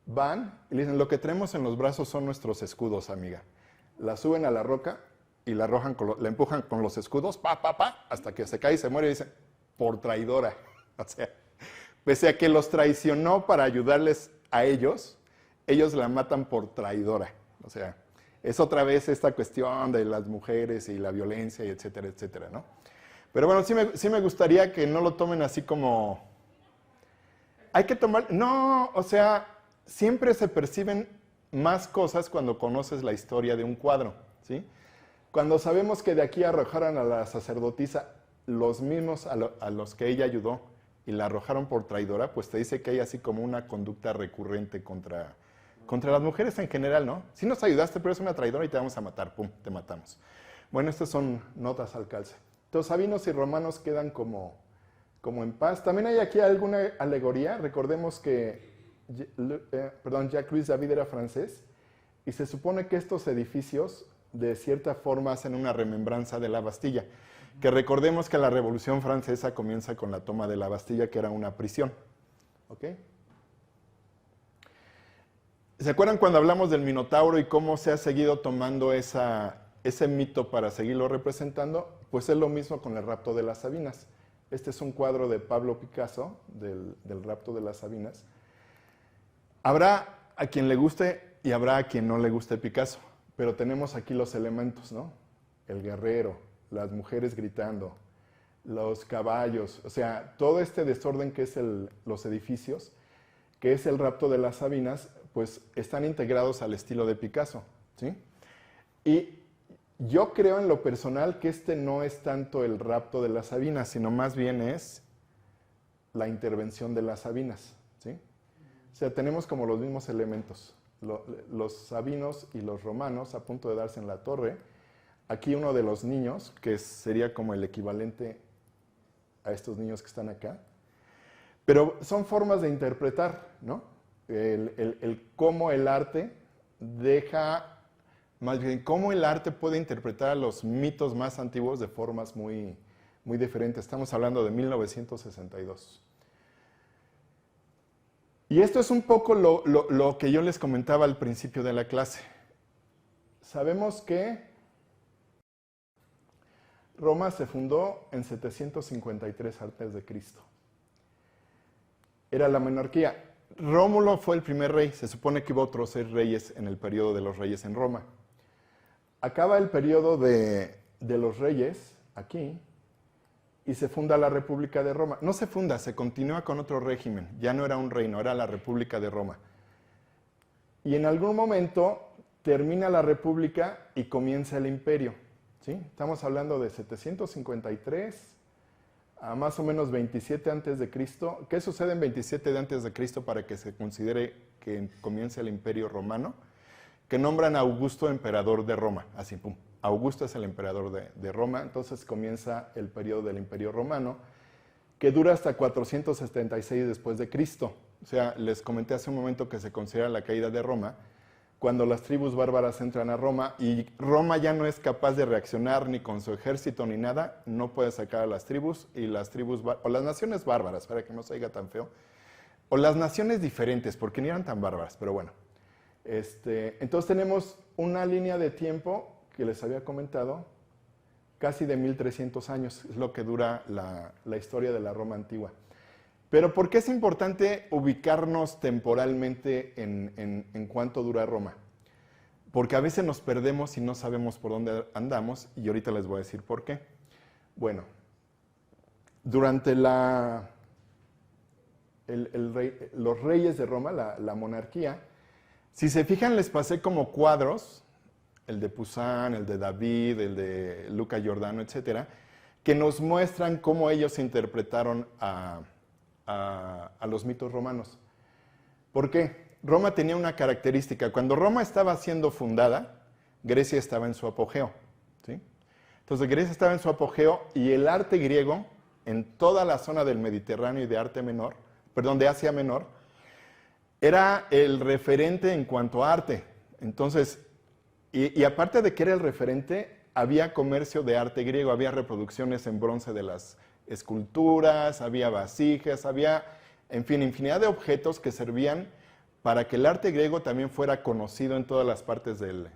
van y le dicen, lo que traemos en los brazos son nuestros escudos, amiga. La suben a la roca y la empujan con los escudos, hasta que se cae y se muere y dicen, por traidora. O sea, pese a que los traicionó para ayudarles a ellos la matan por traidora. O sea, es otra vez esta cuestión de las mujeres y la violencia y etcétera, etcétera, ¿no? Pero bueno, sí me gustaría que no lo tomen así como... Hay que tomar... No, o sea, siempre se perciben más cosas cuando conoces la historia de un cuadro, ¿sí? Cuando sabemos que de aquí arrojaron a la sacerdotisa los mismos a los que ella ayudó y la arrojaron por traidora, pues te dice que hay así como una conducta recurrente contra las mujeres en general, ¿no? Sí nos ayudaste, pero es una traidora y te vamos a matar, pum, te matamos. Bueno, estas son notas al calce. Entonces, sabinos y romanos quedan como en paz. También hay aquí alguna alegoría. Recordemos que Jacques-Louis David era francés y se supone que estos edificios de cierta forma hacen una remembranza de la Bastilla, que recordemos que la Revolución Francesa comienza con la toma de la Bastilla, que era una prisión. ¿Ok? ¿Se acuerdan cuando hablamos del Minotauro y cómo se ha seguido tomando ese mito para seguirlo representando? Pues es lo mismo con el rapto de las Sabinas. Este es un cuadro de Pablo Picasso, del rapto de las Sabinas. Habrá a quien le guste y habrá a quien no le guste Picasso, pero tenemos aquí los elementos, ¿no? El guerrero, las mujeres gritando, los caballos, o sea, todo este desorden que es los edificios, que es el rapto de las Sabinas, pues están integrados al estilo de Picasso, ¿sí? Y Yo creo en lo personal que este no es tanto el rapto de las Sabinas, sino más bien es la intervención de las Sabinas, ¿sí? O sea, tenemos como los mismos elementos. Los sabinos y los romanos a punto de darse en la torre. Aquí uno de los niños, que sería como el equivalente a estos niños que están acá. Pero son formas de interpretar, ¿no? El cómo el arte deja, más bien, cómo el arte puede interpretar a los mitos más antiguos de formas muy, muy diferentes. Estamos hablando de 1962. Y esto es un poco lo que yo les comentaba al principio de la clase. Sabemos que Roma se fundó en 753 a.C. Era la monarquía. Rómulo fue el primer rey. Se supone que hubo otros 6 reyes en el periodo de los reyes en Roma. Acaba el periodo de los reyes aquí y se funda la República de Roma. No se funda, se continúa con otro régimen. Ya no era un reino, era la República de Roma. Y en algún momento termina la República y comienza el imperio, ¿sí? Estamos hablando de 753 a más o menos 27 antes de Cristo. ¿Qué sucede en 27 de antes de Cristo para que se considere que comience el imperio romano? Que nombran a Augusto emperador de Roma, así, pum. Augusto es el emperador de Roma, entonces comienza el periodo del Imperio Romano, que dura hasta 476 después de Cristo. O sea, les comenté hace un momento que se considera la caída de Roma, cuando las tribus bárbaras entran a Roma y Roma ya no es capaz de reaccionar ni con su ejército ni nada, no puede sacar a las tribus y las tribus, o las naciones bárbaras, para que no se oiga tan feo, o las naciones diferentes, porque ni eran tan bárbaras, pero bueno. Entonces tenemos una línea de tiempo que les había comentado, casi de 1300 años, es lo que dura la historia de la Roma antigua. Pero ¿por qué es importante ubicarnos temporalmente en cuánto dura Roma? Porque a veces nos perdemos y no sabemos por dónde andamos, y ahorita les voy a decir por qué. Bueno, durante los reyes de Roma, la monarquía, si se fijan, les pasé como cuadros, el de Poussin, el de David, el de Luca Giordano, etcétera, que nos muestran cómo ellos interpretaron a los mitos romanos. ¿Por qué? Roma tenía una característica. Cuando Roma estaba siendo fundada, Grecia estaba en su apogeo, ¿sí? Entonces Grecia estaba en su apogeo y el arte griego, en toda la zona del Mediterráneo y de Asia Menor, era el referente en cuanto a arte. Entonces, y aparte de que era el referente, había comercio de arte griego, había reproducciones en bronce de las esculturas, había vasijas, había, en fin, infinidad de objetos que servían para que el arte griego también fuera conocido en todas las partes del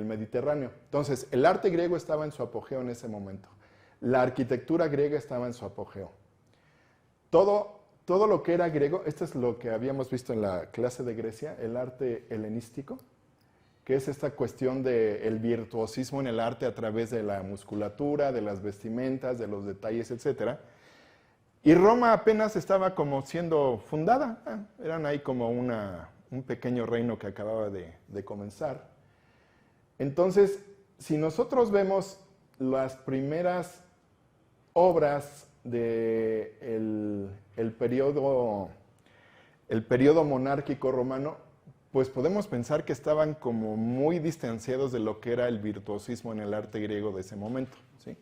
Mediterráneo. Entonces, el arte griego estaba en su apogeo en ese momento. La arquitectura griega estaba en su apogeo. Todo lo que era griego, esto es lo que habíamos visto en la clase de Grecia, el arte helenístico, que es esta cuestión del virtuosismo en el arte a través de la musculatura, de las vestimentas, de los detalles, etc. Y Roma apenas estaba como siendo fundada, eran ahí como un pequeño reino que acababa de comenzar. Entonces, si nosotros vemos las primeras obras del periodo monárquico romano, pues podemos pensar que estaban como muy distanciados de lo que era el virtuosismo en el arte griego de ese momento, ¿sí?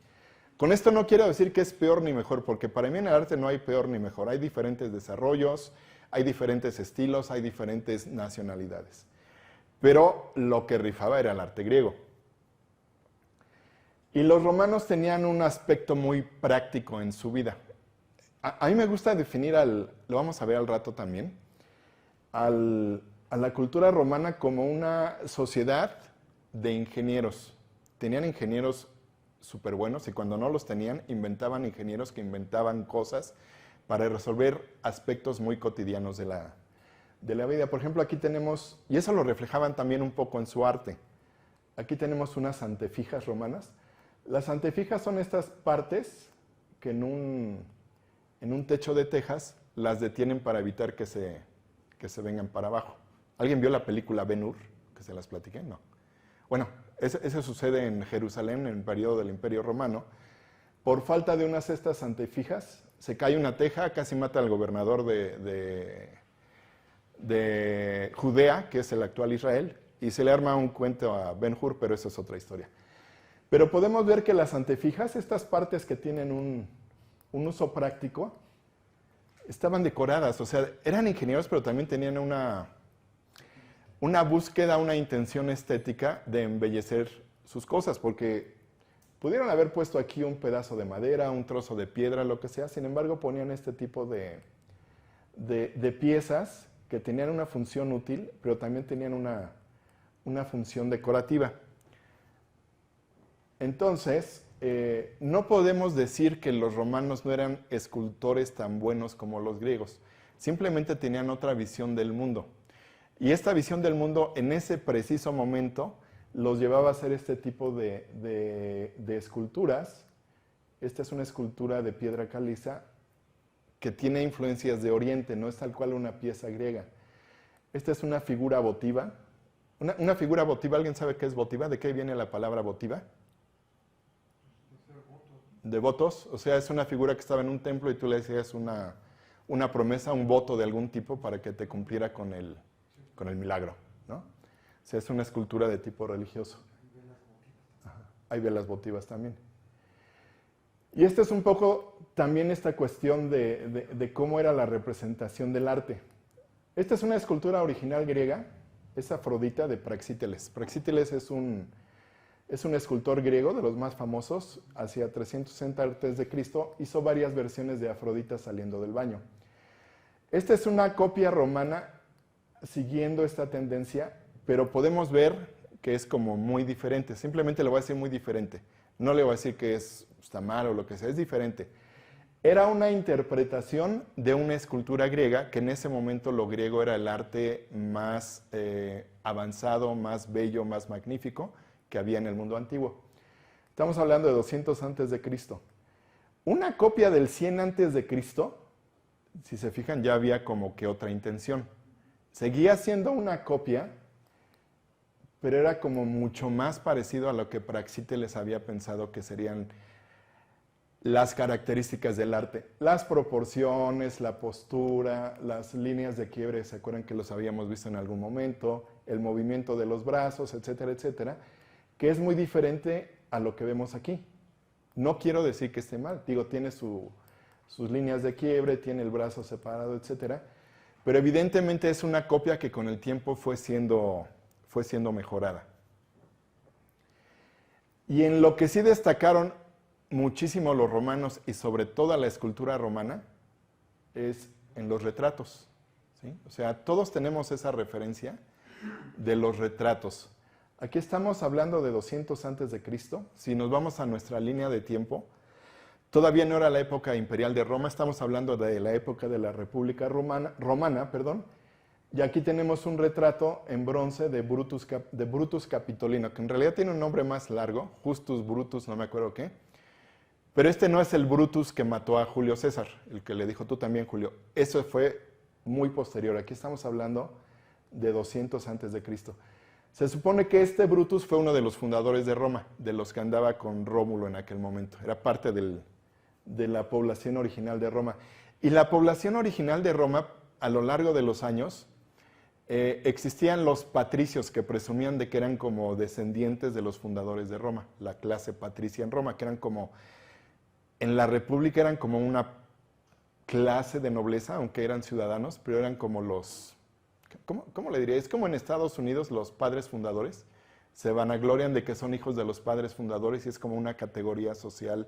Con esto no quiero decir que es peor ni mejor, porque para mí en el arte no hay peor ni mejor. Hay diferentes desarrollos, hay diferentes estilos, hay diferentes nacionalidades. Pero lo que rifaba era el arte griego. Y los romanos tenían un aspecto muy práctico en su vida. A mí me gusta definir, lo vamos a ver al rato también, a la cultura romana como una sociedad de ingenieros. Tenían ingenieros súper buenos y cuando no los tenían, inventaban ingenieros que inventaban cosas para resolver aspectos muy cotidianos de la vida. Por ejemplo, aquí tenemos, y eso lo reflejaban también un poco en su arte, aquí tenemos unas antefijas romanas. Las antefijas son estas partes que en un techo de tejas las detienen para evitar que se vengan para abajo. ¿Alguien vio la película Ben-Hur? Que se las platiqué, no. Bueno, Eso sucede en Jerusalén, en el periodo del Imperio Romano. Por falta de unas cestas antefijas, se cae una teja, casi mata al gobernador de Judea, que es el actual Israel, y se le arma un cuento a Ben-Hur, pero eso es otra historia. Pero podemos ver que las antefijas, estas partes que tienen un uso práctico, estaban decoradas, o sea, eran ingenieros, pero también tenían una búsqueda, una intención estética de embellecer sus cosas, porque pudieron haber puesto aquí un pedazo de madera, un trozo de piedra, lo que sea, sin embargo ponían este tipo de piezas que tenían una función útil, pero también tenían una función decorativa. Entonces, no podemos decir que los romanos no eran escultores tan buenos como los griegos, simplemente tenían otra visión del mundo. Y esta visión del mundo en ese preciso momento los llevaba a hacer este tipo de esculturas. Esta es una escultura de piedra caliza que tiene influencias de Oriente, no es tal cual una pieza griega. Esta es una figura votiva. Una figura votiva, ¿alguien sabe qué es votiva? ¿De qué viene la palabra votiva? De votos, o sea, es una figura que estaba en un templo y tú le hacías una promesa, un voto de algún tipo para que te cumpliera con el milagro, ¿no? O sea, es una escultura de tipo religioso. Ajá. Hay velas votivas también. Y esta es un poco también esta cuestión de cómo era la representación del arte. Esta es una escultura original griega, es Afrodita de Praxíteles. Praxíteles es un escultor griego de los más famosos, hacia 360 a.C., hizo varias versiones de Afrodita saliendo del baño. Esta es una copia romana siguiendo esta tendencia, pero podemos ver que es como muy diferente. Simplemente le voy a decir muy diferente. No le voy a decir que está mal o lo que sea, es diferente. Era una interpretación de una escultura griega, que en ese momento lo griego era el arte más avanzado, más bello, más magnífico que había en el mundo antiguo. Estamos hablando de 200 antes de Cristo. Una copia del 100 antes de Cristo, si se fijan, ya había como que otra intención. Seguía siendo una copia, pero era como mucho más parecido a lo que Praxíteles había pensado que serían las características del arte. Las proporciones, la postura, las líneas de quiebre, ¿se acuerdan que los habíamos visto en algún momento? El movimiento de los brazos, etcétera, etcétera, que es muy diferente a lo que vemos aquí. No quiero decir que esté mal, digo, tiene sus líneas de quiebre, tiene el brazo separado, etcétera, pero evidentemente es una copia que con el tiempo fue siendo mejorada. Y en lo que sí destacaron muchísimo los romanos y sobre todo la escultura romana es en los retratos, ¿sí? O sea, todos tenemos esa referencia de los retratos. Aquí estamos hablando de 200 antes de Cristo. Si nos vamos a nuestra línea de tiempo, todavía no era la época imperial de Roma, estamos hablando de la época de la República Romana, y aquí tenemos un retrato en bronce de Brutus Capitolino, que en realidad tiene un nombre más largo, Justus Brutus, no me acuerdo qué, pero este no es el Brutus que mató a Julio César, el que le dijo tú también, Julio. Eso fue muy posterior, aquí estamos hablando de 200 antes de Cristo. Se supone que este Brutus fue uno de los fundadores de Roma, de los que andaba con Rómulo en aquel momento. Era parte de la población original de Roma. Y la población original de Roma, a lo largo de los años, existían los patricios que presumían de que eran como descendientes de los fundadores de Roma, la clase patricia en Roma, que eran como, en la República eran como una clase de nobleza, aunque eran ciudadanos, pero eran como los... ¿Cómo le diría? Es como en Estados Unidos los padres fundadores se vanaglorian de que son hijos de los padres fundadores y es como una categoría social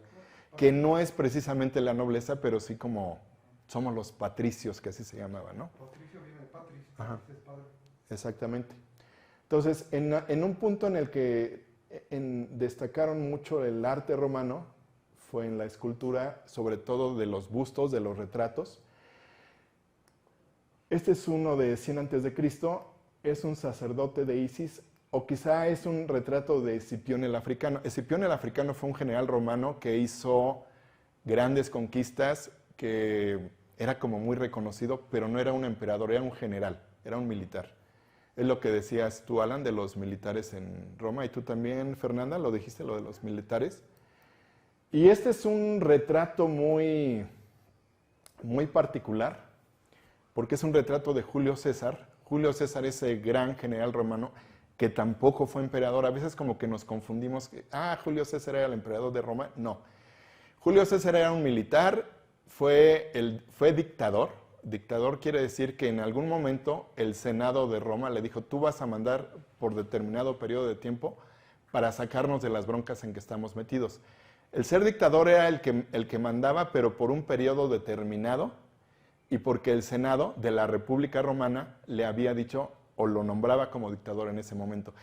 que no es precisamente la nobleza, pero sí como somos los patricios, que así se llamaban, ¿no? Patricio viene de patris, es padre. Exactamente. Entonces, en un punto en el que destacaron mucho el arte romano fue en la escultura, sobre todo de los bustos, de los retratos. Este es uno de 100 a.C., es un sacerdote de Isis, o quizá es un retrato de Escipión el Africano. Escipión el Africano fue un general romano que hizo grandes conquistas, que era como muy reconocido, pero no era un emperador, era un general, era un militar. Es lo que decías tú, Alan, de los militares en Roma, y tú también, Fernanda, lo dijiste, lo de los militares. Y este es un retrato muy, muy particular, porque es un retrato de Julio César. Julio César, ese gran general romano, que tampoco fue emperador. A veces como que nos confundimos, Julio César era el emperador de Roma. No. Julio César era un militar, fue dictador. Dictador quiere decir que en algún momento el Senado de Roma le dijo, tú vas a mandar por determinado periodo de tiempo para sacarnos de las broncas en que estamos metidos. El ser dictador era el que mandaba, pero por un periodo determinado, y porque el Senado de la República Romana le había dicho, o lo nombraba como dictador en ese momento.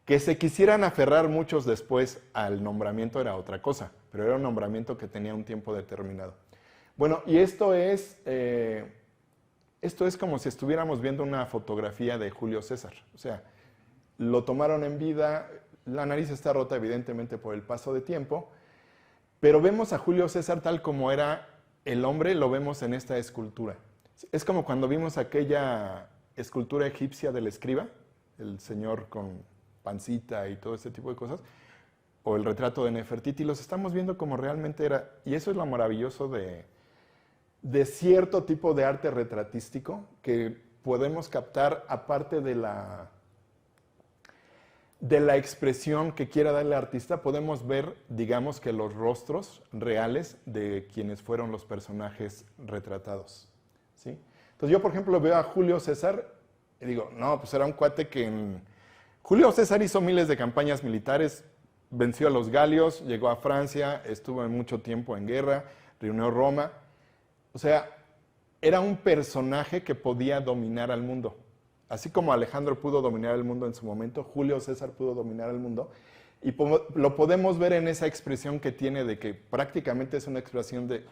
Que se quisieran aferrar muchos después al nombramiento era otra cosa, pero era un nombramiento que tenía un tiempo determinado. Bueno, y esto es como si estuviéramos viendo una fotografía de Julio César. O sea, lo tomaron en vida, la nariz está rota evidentemente por el paso de tiempo, pero vemos a Julio César tal como era el hombre, lo vemos en esta escultura. Es como cuando vimos aquella escultura egipcia del escriba, el señor con pancita y todo ese tipo de cosas, o el retrato de Nefertiti, los estamos viendo como realmente era. Y eso es lo maravilloso de cierto tipo de arte retratístico que podemos captar aparte de la expresión que quiera dar el artista, podemos ver, digamos que los rostros reales de quienes fueron los personajes retratados, ¿sí? Entonces yo, por ejemplo, veo a Julio César y digo, no, pues era un cuate que Julio César hizo miles de campañas militares, venció a los galios, llegó a Francia, estuvo mucho tiempo en guerra, reunió Roma. O sea, era un personaje que podía dominar al mundo. Así como Alejandro pudo dominar el mundo en su momento, Julio César pudo dominar el mundo. Y lo podemos ver en esa expresión que tiene de que prácticamente es una expresión de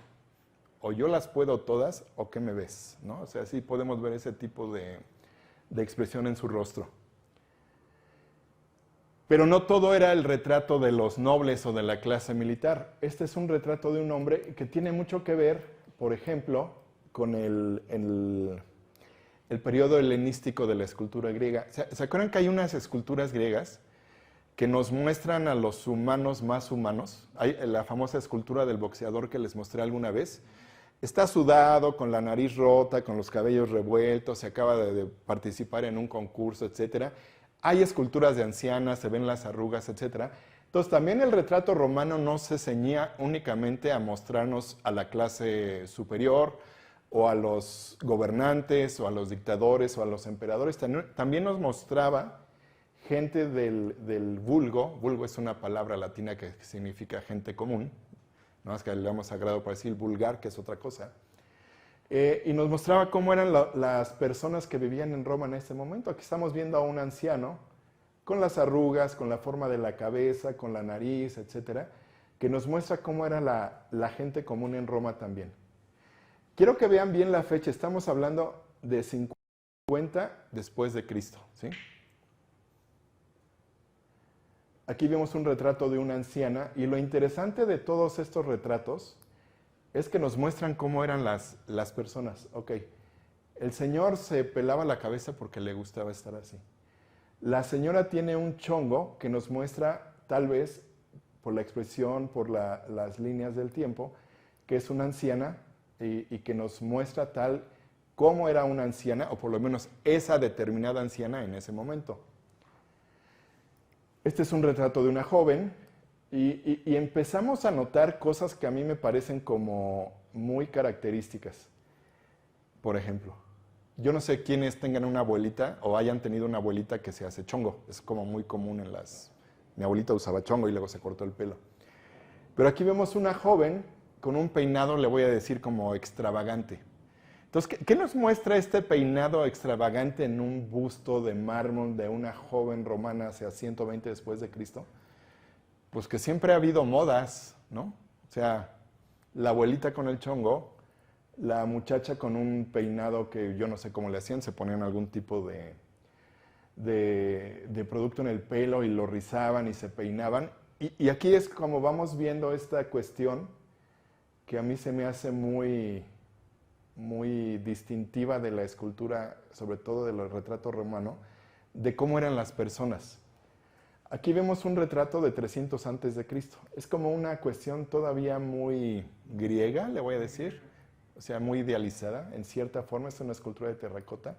o yo las puedo todas o ¿qué me ves? ¿No? O sea, sí podemos ver ese tipo de expresión en su rostro. Pero no todo era el retrato de los nobles o de la clase militar. Este es un retrato de un hombre que tiene mucho que ver, por ejemplo, con el periodo helenístico de la escultura griega. ¿Se acuerdan que hay unas esculturas griegas que nos muestran a los humanos más humanos? Hay la famosa escultura del boxeador que les mostré alguna vez. Está sudado, con la nariz rota, con los cabellos revueltos, se acaba de participar en un concurso, etc. Hay esculturas de ancianas, se ven las arrugas, etc. Entonces también el retrato romano no se ceñía únicamente a mostrarnos a la clase superior, o a los gobernantes, o a los dictadores, o a los emperadores. También nos mostraba gente del vulgo. Vulgo es una palabra latina que significa gente común, no es que le hemos sagrado para decir vulgar, que es otra cosa. Y nos mostraba cómo eran las personas que vivían en Roma en ese momento. Aquí estamos viendo a un anciano con las arrugas, con la forma de la cabeza, con la nariz, etcétera, que nos muestra cómo era la gente común en Roma también. Quiero que vean bien la fecha, estamos hablando de 50 después de Cristo, ¿sí? Aquí vemos un retrato de una anciana y lo interesante de todos estos retratos es que nos muestran cómo eran las personas. Ok, el señor se pelaba la cabeza porque le gustaba estar así. La señora tiene un chongo que nos muestra, tal vez, por la expresión, por las líneas del tiempo, que es una anciana y que nos muestra tal cómo era una anciana, o por lo menos esa determinada anciana en ese momento. Este es un retrato de una joven y empezamos a notar cosas que a mí me parecen como muy características. Por ejemplo, yo no sé quiénes tengan una abuelita o hayan tenido una abuelita que se hace chongo. Es como muy común en las... Mi abuelita usaba chongo y luego se cortó el pelo. Pero aquí vemos una joven con un peinado, le voy a decir, como extravagante. Entonces, ¿qué nos muestra este peinado extravagante en un busto de mármol de una joven romana hacia 120 después de Cristo? Pues que siempre ha habido modas, ¿no? O sea, la abuelita con el chongo, la muchacha con un peinado que yo no sé cómo le hacían, se ponían algún tipo de producto en el pelo y lo rizaban y se peinaban. Y aquí es como vamos viendo esta cuestión que a mí se me hace muy distintiva de la escultura, sobre todo del retrato romano, de cómo eran las personas. Aquí vemos un retrato de 300 antes de Cristo. Es como una cuestión todavía muy griega, le voy a decir, o sea, muy idealizada, en cierta forma, es una escultura de terracota.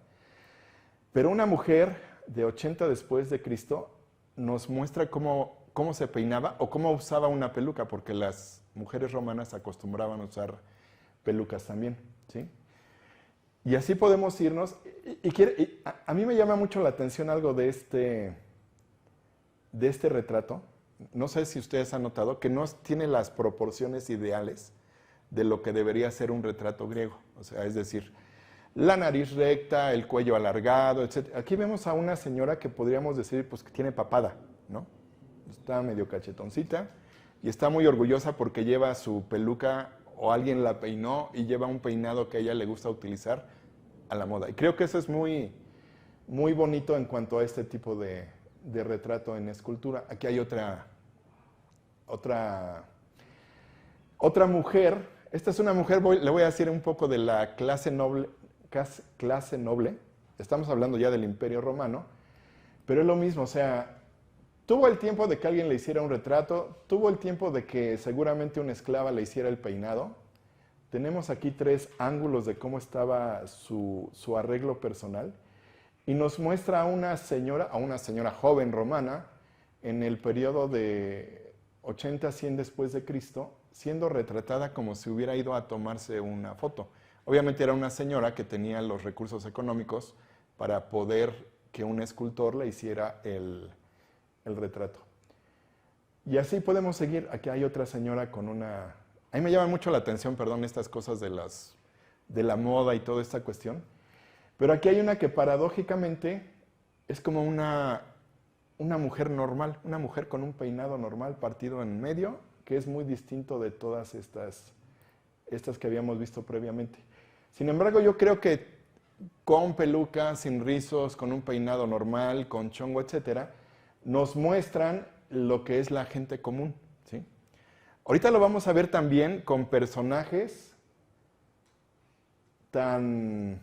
Pero una mujer de 80 después de Cristo nos muestra cómo se peinaba o cómo usaba una peluca, porque las mujeres romanas acostumbraban a usar pelucas también, ¿sí? Y así podemos irnos. A mí me llama mucho la atención algo de este retrato. No sé si ustedes han notado que no tiene las proporciones ideales de lo que debería ser un retrato griego. O sea, es decir, la nariz recta, el cuello alargado, etc. Aquí vemos a una señora que podríamos decir pues, que tiene papada, ¿no? Está medio cachetoncita y está muy orgullosa porque lleva su peluca o alguien la peinó y lleva un peinado que a ella le gusta utilizar a la moda. Y creo que eso es muy, muy bonito en cuanto a este tipo de retrato en escultura. Aquí hay otra mujer. Esta es una mujer, le voy a decir un poco de la clase noble. Estamos hablando ya del Imperio Romano, pero es lo mismo, o sea, tuvo el tiempo de que alguien le hiciera un retrato, tuvo el tiempo de que seguramente una esclava le hiciera el peinado. Tenemos aquí 3 ángulos de cómo estaba su arreglo personal y nos muestra a una señora joven romana en el periodo de 80 a 100 después de Cristo, siendo retratada como si hubiera ido a tomarse una foto. Obviamente era una señora que tenía los recursos económicos para poder que un escultor le hiciera el retrato. Y así podemos seguir. Aquí hay otra señora con una... A mí me llama mucho la atención, perdón, estas cosas de la moda y toda esta cuestión. Pero aquí hay una que paradójicamente es como una mujer normal, una mujer con un peinado normal partido en medio, que es muy distinto de todas estas que habíamos visto previamente. Sin embargo, yo creo que con peluca, sin rizos, con un peinado normal, con chongo, etcétera, nos muestran lo que es la gente común, ¿sí? Ahorita lo vamos a ver también con personajes tan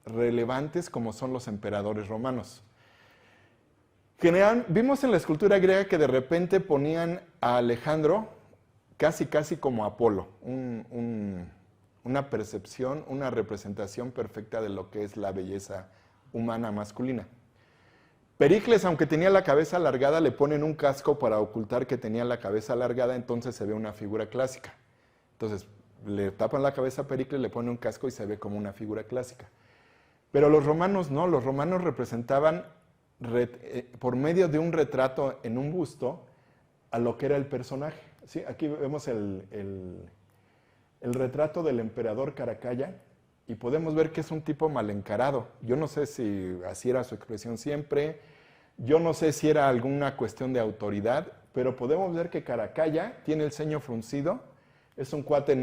relevantes como son los emperadores romanos. Vimos en la escultura griega que de repente ponían a Alejandro casi como Apolo, una percepción, una representación perfecta de lo que es la belleza humana masculina. Pericles, aunque tenía la cabeza alargada, le ponen un casco para ocultar que tenía la cabeza alargada, entonces se ve una figura clásica. Entonces, le tapan la cabeza a Pericles, le ponen un casco y se ve como una figura clásica. Pero los romanos no, los romanos representaban por medio de un retrato en un busto a lo que era el personaje. ¿Sí? Aquí vemos el retrato del emperador Caracalla y podemos ver que es un tipo mal encarado. Yo no sé si así era su expresión siempre, yo no sé si era alguna cuestión de autoridad, pero podemos ver que Caracalla tiene el ceño fruncido, es un cuate de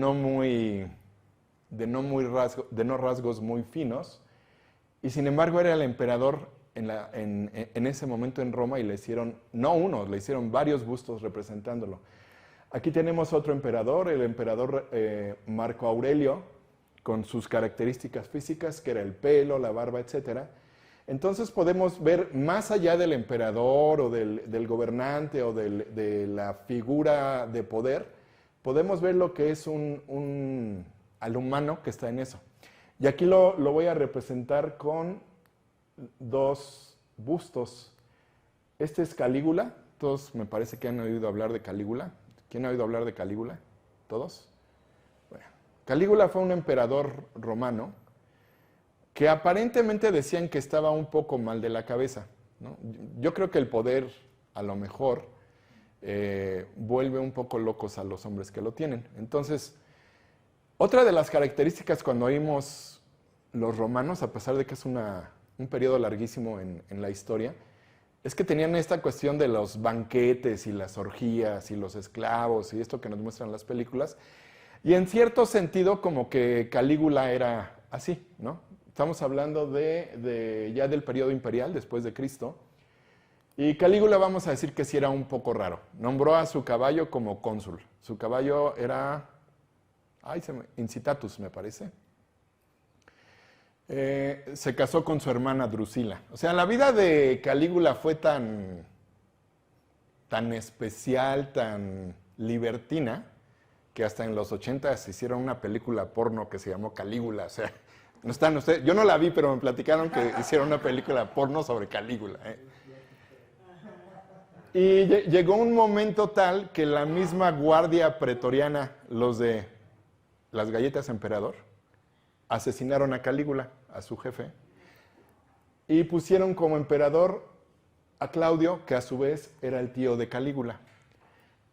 no rasgos muy finos, y sin embargo era el emperador en ese momento en Roma y le hicieron, no uno, le hicieron varios bustos representándolo. Aquí tenemos otro emperador, el emperador Marco Aurelio, con sus características físicas, que era el pelo, la barba, etc. Entonces podemos ver más allá del emperador o del gobernante o de la figura de poder, podemos ver lo que es al humano que está en eso. Y aquí lo voy a representar con 2 bustos. Este es Calígula, todos me parece que han oído hablar de Calígula. ¿Quién ha oído hablar de Calígula? ¿Todos? Bueno, Calígula fue un emperador romano que aparentemente decían que estaba un poco mal de la cabeza, ¿no? Yo creo que el poder, a lo mejor, vuelve un poco locos a los hombres que lo tienen. Entonces, otra de las características cuando oímos los romanos, a pesar de que es un periodo larguísimo en la historia, es que tenían esta cuestión de los banquetes y las orgías y los esclavos y esto que nos muestran las películas. Y en cierto sentido como que Calígula era así, ¿no? Estamos hablando ya del periodo imperial, después de Cristo. Y Calígula vamos a decir que sí era un poco raro. Nombró a su caballo como cónsul. Su caballo era Incitatus, me parece. Se casó con su hermana Drusila. O sea, la vida de Calígula fue tan especial, tan libertina, que hasta en los 80 se hicieron una película porno que se llamó Calígula. O sea, no están ustedes, yo no la vi, pero me platicaron que hicieron una película porno sobre Calígula. Y llegó un momento tal que la misma guardia pretoriana, los de las galletas emperador, asesinaron a Calígula, a su jefe, y pusieron como emperador a Claudio, que a su vez era el tío de Calígula.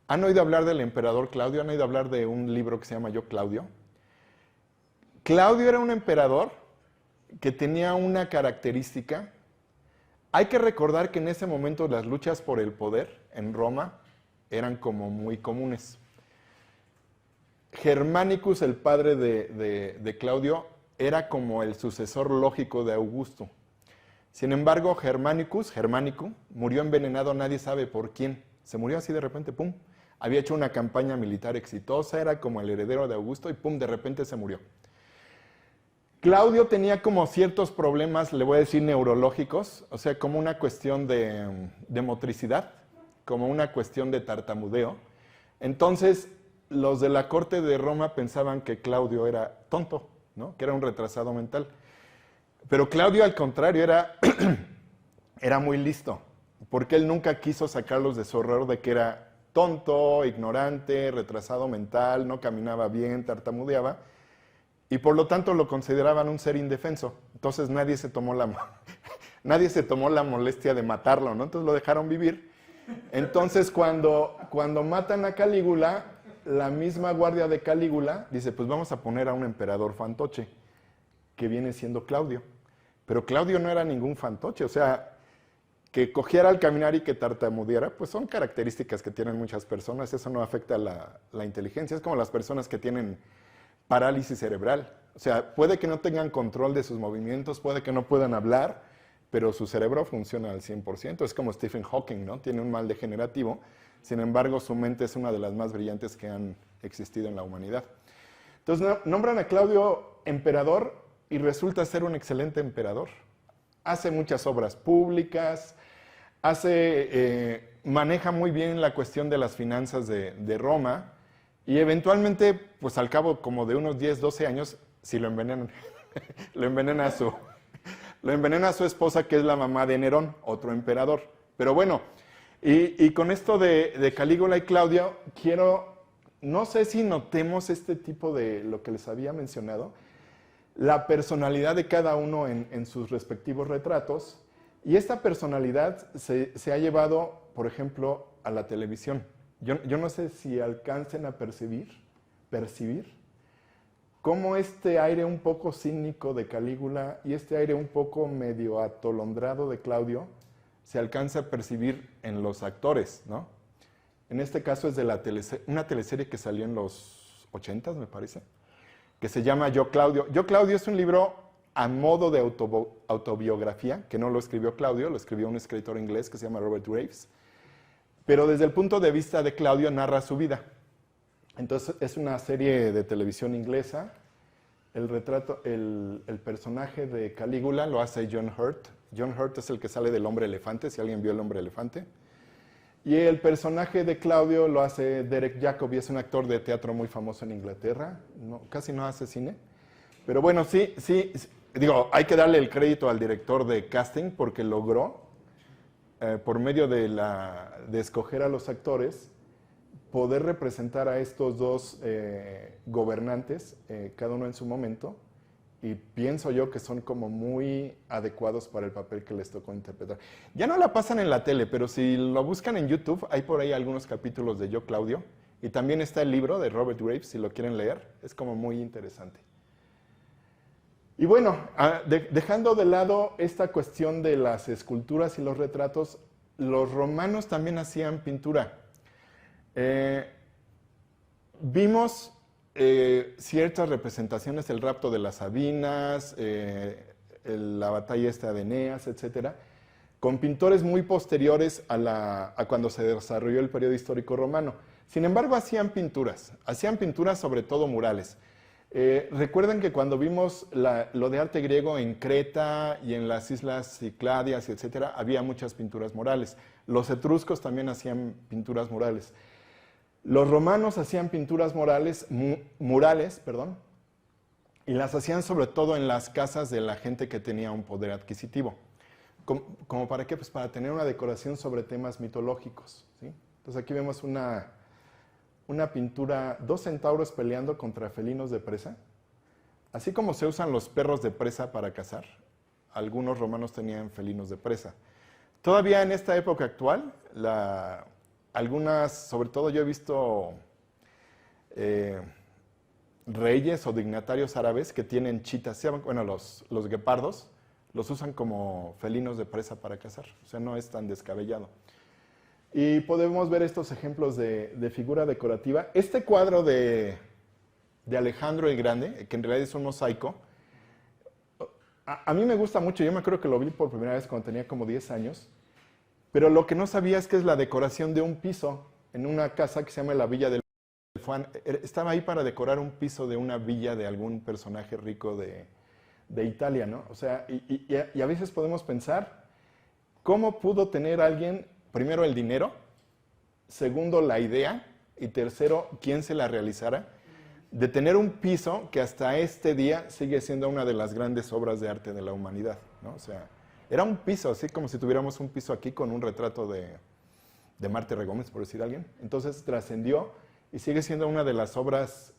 ¿Han oído hablar del emperador Claudio? ¿Han oído hablar de un libro que se llama Yo, Claudio? Claudio era un emperador que tenía una característica. Hay que recordar que en ese momento las luchas por el poder en Roma eran como muy comunes. Germánicus, el padre de Claudio, era como el sucesor lógico de Augusto. Sin embargo, Germánico, murió envenenado, nadie sabe por quién. Se murió así de repente, pum. Había hecho una campaña militar exitosa, era como el heredero de Augusto y pum, de repente se murió. Claudio tenía como ciertos problemas, le voy a decir, neurológicos, o sea, como una cuestión de motricidad, como una cuestión de tartamudeo. Entonces, los de la corte de Roma pensaban que Claudio era tonto, ¿no? Que era un retrasado mental. Pero Claudio, al contrario, era muy listo, porque él nunca quiso sacarlos de su error de que era tonto, ignorante, retrasado mental, no caminaba bien, tartamudeaba, y por lo tanto lo consideraban un ser indefenso. Entonces nadie se tomó la molestia de matarlo, ¿no? Entonces lo dejaron vivir. Entonces cuando matan a Calígula, la misma guardia de Calígula dice, pues vamos a poner a un emperador fantoche, que viene siendo Claudio. Pero Claudio no era ningún fantoche, o sea, que cogiera al caminar y que tartamudeara, pues son características que tienen muchas personas, eso no afecta la inteligencia, es como las personas que tienen parálisis cerebral. O sea, puede que no tengan control de sus movimientos, puede que no puedan hablar, pero su cerebro funciona al 100%. Es como Stephen Hawking, ¿no? Tiene un mal degenerativo, sin embargo, su mente es una de las más brillantes que han existido en la humanidad. Entonces, nombran a Claudio emperador y resulta ser un excelente emperador. Hace muchas obras públicas, maneja muy bien la cuestión de las finanzas de Roma, y eventualmente, pues al cabo como de unos 10, 12 años, si lo envenenan, lo envenena a su esposa, que es la mamá de Nerón, otro emperador. Pero bueno, y con esto de Calígula y Claudio, no sé si notemos este tipo de lo que les había mencionado, la personalidad de cada uno en sus respectivos retratos, y esta personalidad se ha llevado, por ejemplo, a la televisión. Yo no sé si alcancen a percibir cómo este aire un poco cínico de Calígula y este aire un poco medio atolondrado de Claudio se alcanza a percibir en los actores, ¿no? En este caso es de una teleserie que salió en los 80s, me parece, que se llama Yo, Claudio. Yo, Claudio es un libro a modo de autobiografía, que no lo escribió Claudio, lo escribió un escritor inglés que se llama Robert Graves, pero desde el punto de vista de Claudio narra su vida. Entonces es una serie de televisión inglesa. El personaje de Calígula lo hace John Hurt. John Hurt es el que sale del Hombre Elefante, si alguien vio El Hombre Elefante. Y el personaje de Claudio lo hace Derek Jacobi, es un actor de teatro muy famoso en Inglaterra. Casi no hace cine. Pero bueno, sí, hay que darle el crédito al director de casting porque logró, por medio de escoger a los actores, poder representar a estos dos gobernantes, cada uno en su momento, y pienso yo que son como muy adecuados para el papel que les tocó interpretar. Ya no la pasan en la tele, pero si lo buscan en YouTube, hay por ahí algunos capítulos de Yo, Claudio, y también está el libro de Robert Graves, si lo quieren leer, es como muy interesante. Y bueno, dejando de lado esta cuestión de las esculturas y los retratos, los romanos también hacían pintura. Vimos ciertas representaciones del rapto de las Sabinas, la batalla de Eneas, etc., con pintores muy posteriores a cuando se desarrolló el periodo histórico romano. Sin embargo, hacían pinturas sobre todo murales. Recuerden que cuando vimos lo de arte griego en Creta y en las islas Cicladias, etcétera, había muchas pinturas murales. Los etruscos también hacían pinturas murales. Los romanos hacían pinturas murales, perdón, y las hacían sobre todo en las casas de la gente que tenía un poder adquisitivo. ¿Como para qué? Pues para tener una decoración sobre temas mitológicos, ¿sí? Entonces aquí vemos una pintura, 2 centauros peleando contra felinos de presa. Así como se usan los perros de presa para cazar, algunos romanos tenían felinos de presa. Todavía en esta época actual, algunas, sobre todo yo he visto reyes o dignatarios árabes que tienen chitas, bueno, los guepardos, los usan como felinos de presa para cazar, o sea, no es tan descabellado. Y podemos ver estos ejemplos de figura decorativa. Este cuadro de Alejandro el Grande, que en realidad es un mosaico, a mí me gusta mucho. Yo me acuerdo que lo vi por primera vez cuando tenía como 10 años, pero lo que no sabía es que es la decoración de un piso en una casa que se llama la Villa del Fuan. Estaba ahí para decorar un piso de una villa de algún personaje rico de Italia, ¿no? O sea, y a veces podemos pensar, ¿cómo pudo tener alguien, primero, el dinero, segundo, la idea, y tercero, quién se la realizara, de tener un piso que hasta este día sigue siendo una de las grandes obras de arte de la humanidad, ¿no? O sea, era un piso, así como si tuviéramos un piso aquí con un retrato de Marta Regómez, por decir alguien. Entonces trascendió y sigue siendo una de las obras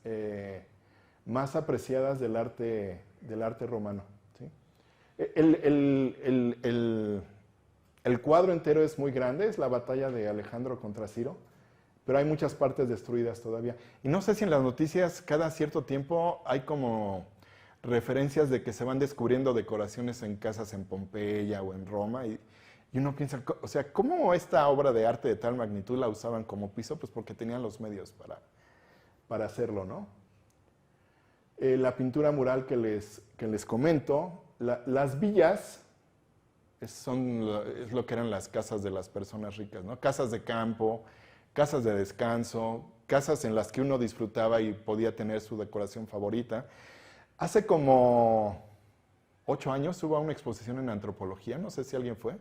más apreciadas del arte romano, ¿sí? El cuadro entero es muy grande, es la batalla de Alejandro contra Ciro, pero hay muchas partes destruidas todavía. Y no sé si en las noticias cada cierto tiempo hay como referencias de que se van descubriendo decoraciones en casas en Pompeya o en Roma, y uno piensa, o sea, ¿cómo esta obra de arte de tal magnitud la usaban como piso? Pues porque tenían los medios para hacerlo, ¿no? La pintura mural que les comento, las villas es lo que eran las casas de las personas ricas, ¿no? Casas de campo, casas de descanso, casas en las que uno disfrutaba y podía tener su decoración favorita. Hace como 8 años hubo una exposición en antropología, no sé si alguien fue,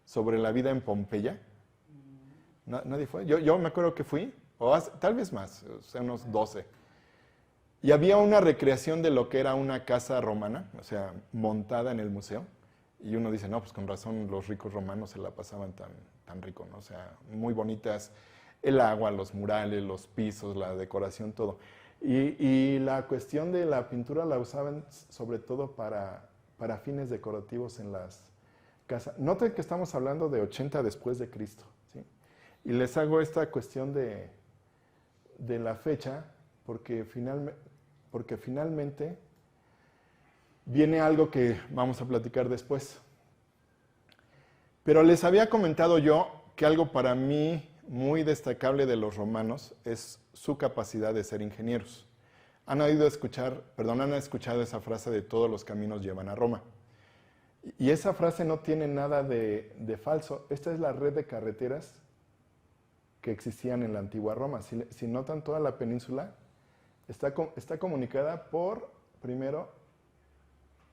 sobre la vida en Pompeya. ¿Nadie fue? Yo me acuerdo que fui, tal vez más, o sea, unos 12. Y había una recreación de lo que era una casa romana, o sea, montada en el museo. Y uno dice, no, pues con razón los ricos romanos se la pasaban tan rico, ¿no? O sea, muy bonitas, el agua, los murales, los pisos, la decoración, todo. Y la cuestión de la pintura la usaban sobre todo para fines decorativos en las casas. Noten que estamos hablando de 80 después de Cristo, ¿sí? Y les hago esta cuestión de la fecha porque finalmente viene algo que vamos a platicar después. Pero les había comentado yo que algo para mí muy destacable de los romanos es su capacidad de ser ingenieros. Han escuchado esa frase de todos los caminos llevan a Roma. Y esa frase no tiene nada de falso. Esta es la red de carreteras que existían en la antigua Roma. Si notan, toda la península está comunicada por, primero,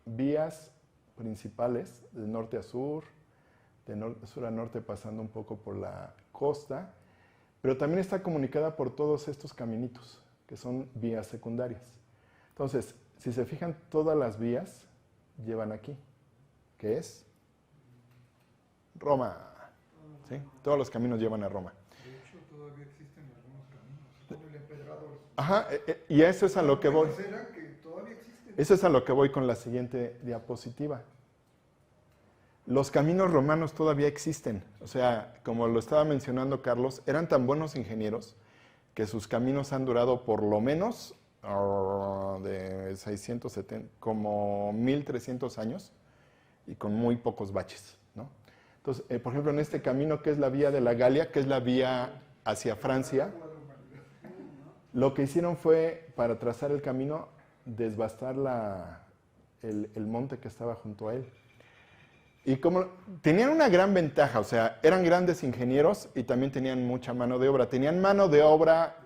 vías principales de norte a sur, de sur a norte pasando un poco por la costa, pero también está comunicada por todos estos caminitos, que son vías secundarias. Entonces, si se fijan, todas las vías llevan aquí, que es Roma, ¿sí? Todos los caminos llevan a Roma. De hecho, todavía existen algunos caminos, como el emperador. Ajá, y a eso es a lo que voy. Que todavía existen. Eso es a lo que voy con la siguiente diapositiva. Los caminos romanos todavía existen. O sea, como lo estaba mencionando Carlos, eran tan buenos ingenieros que sus caminos han durado por lo menos de 670, como 1300 años y con muy pocos baches, ¿no? Entonces, por ejemplo, en este camino que es la vía de la Galia, que es la vía hacia Francia, lo que hicieron fue, para trazar el camino, desbastar el monte que estaba junto a él. Y como tenían una gran ventaja, o sea, eran grandes ingenieros y también tenían mucha mano de obra. Tenían mano de obra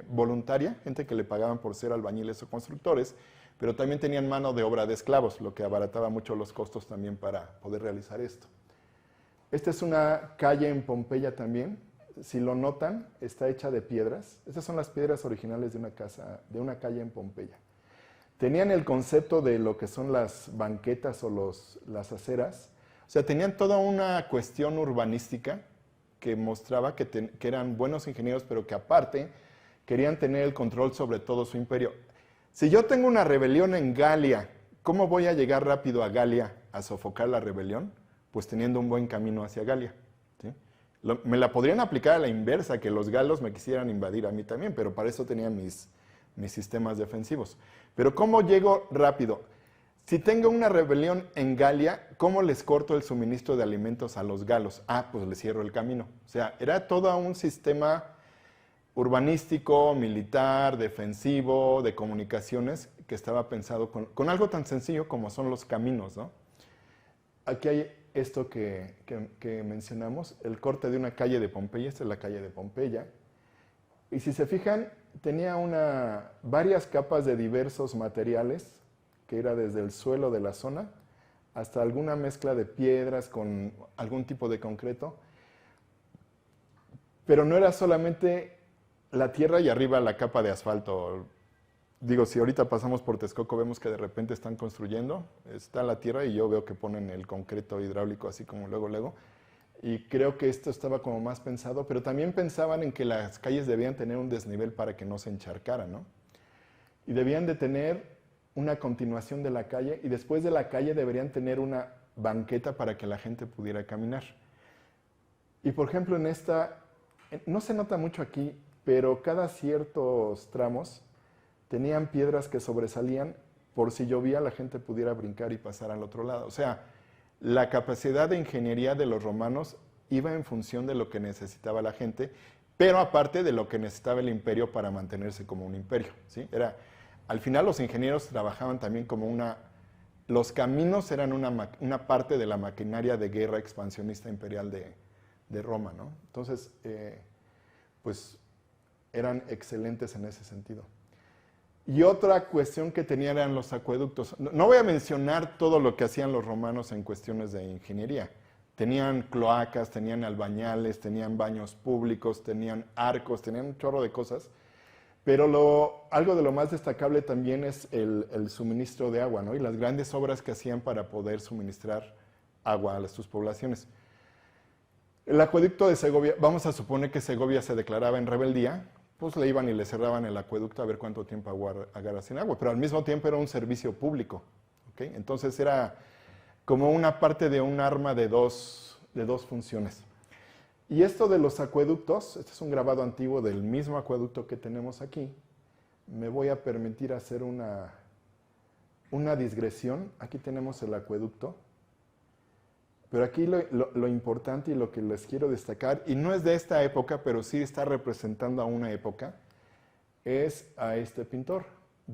voluntaria, gente que le pagaban por ser albañiles o constructores, pero también tenían mano de obra de esclavos, lo que abarataba mucho los costos también para poder realizar esto. Esta es una calle en Pompeya también. Si lo notan, está hecha de piedras. Estas son las piedras originales de una casa, de una calle en Pompeya. Tenían el concepto de lo que son las banquetas o las aceras. O sea, tenían toda una cuestión urbanística que mostraba que eran buenos ingenieros, pero que aparte querían tener el control sobre todo su imperio. Si yo tengo una rebelión en Galia, ¿cómo voy a llegar rápido a Galia a sofocar la rebelión? Pues teniendo un buen camino hacia Galia. ¿Sí? Me la podrían aplicar a la inversa, que los galos me quisieran invadir a mí también, pero para eso tenía mis sistemas defensivos. Pero ¿cómo llego rápido? Si tengo una rebelión en Galia, ¿cómo les corto el suministro de alimentos a los galos? Ah, pues les cierro el camino. O sea, era todo un sistema urbanístico, militar, defensivo, de comunicaciones, que estaba pensado con algo tan sencillo como son los caminos, ¿no? Aquí hay esto que mencionamos, el corte de una calle de Pompeya. Esta es la calle de Pompeya. Y si se fijan, tenía varias capas de diversos materiales, que era desde el suelo de la zona hasta alguna mezcla de piedras con algún tipo de concreto. Pero no era solamente la tierra y arriba la capa de asfalto. Digo, si ahorita pasamos por Texcoco, vemos que de repente están construyendo, está la tierra y yo veo que ponen el concreto hidráulico así como luego. Y creo que esto estaba como más pensado, pero también pensaban en que las calles debían tener un desnivel para que no se encharcaran, ¿no? Y debían de tener una continuación de la calle, y después de la calle deberían tener una banqueta para que la gente pudiera caminar. Y por ejemplo, en esta, no se nota mucho aquí, pero cada ciertos tramos tenían piedras que sobresalían por si llovía la gente pudiera brincar y pasar al otro lado. O sea, la capacidad de ingeniería de los romanos iba en función de lo que necesitaba la gente, pero aparte de lo que necesitaba el imperio para mantenerse como un imperio, ¿sí? Al final los ingenieros trabajaban también como los caminos eran una parte de la maquinaria de guerra expansionista imperial de Roma, ¿no? Entonces, pues eran excelentes en ese sentido. Y otra cuestión que tenían eran los acueductos. No voy a mencionar todo lo que hacían los romanos en cuestiones de ingeniería. Tenían cloacas, tenían albañales, tenían baños públicos, tenían arcos, tenían un chorro de cosas. Pero algo de lo más destacable también es el suministro de agua, ¿no? Y las grandes obras que hacían para poder suministrar agua a sus poblaciones. El acueducto de Segovia, vamos a suponer que Segovia se declaraba en rebeldía, pues le iban y le cerraban el acueducto a ver cuánto tiempo agarra sin agua, pero al mismo tiempo era un servicio público, ¿ok? Entonces era como una parte de un arma de dos funciones. Y esto de los acueductos, este es un grabado antiguo del mismo acueducto que tenemos aquí. Me voy a permitir hacer una digresión. Aquí tenemos el acueducto. Pero aquí lo importante y lo que les quiero destacar, y no es de esta época, pero sí está representando a una época, es a este pintor,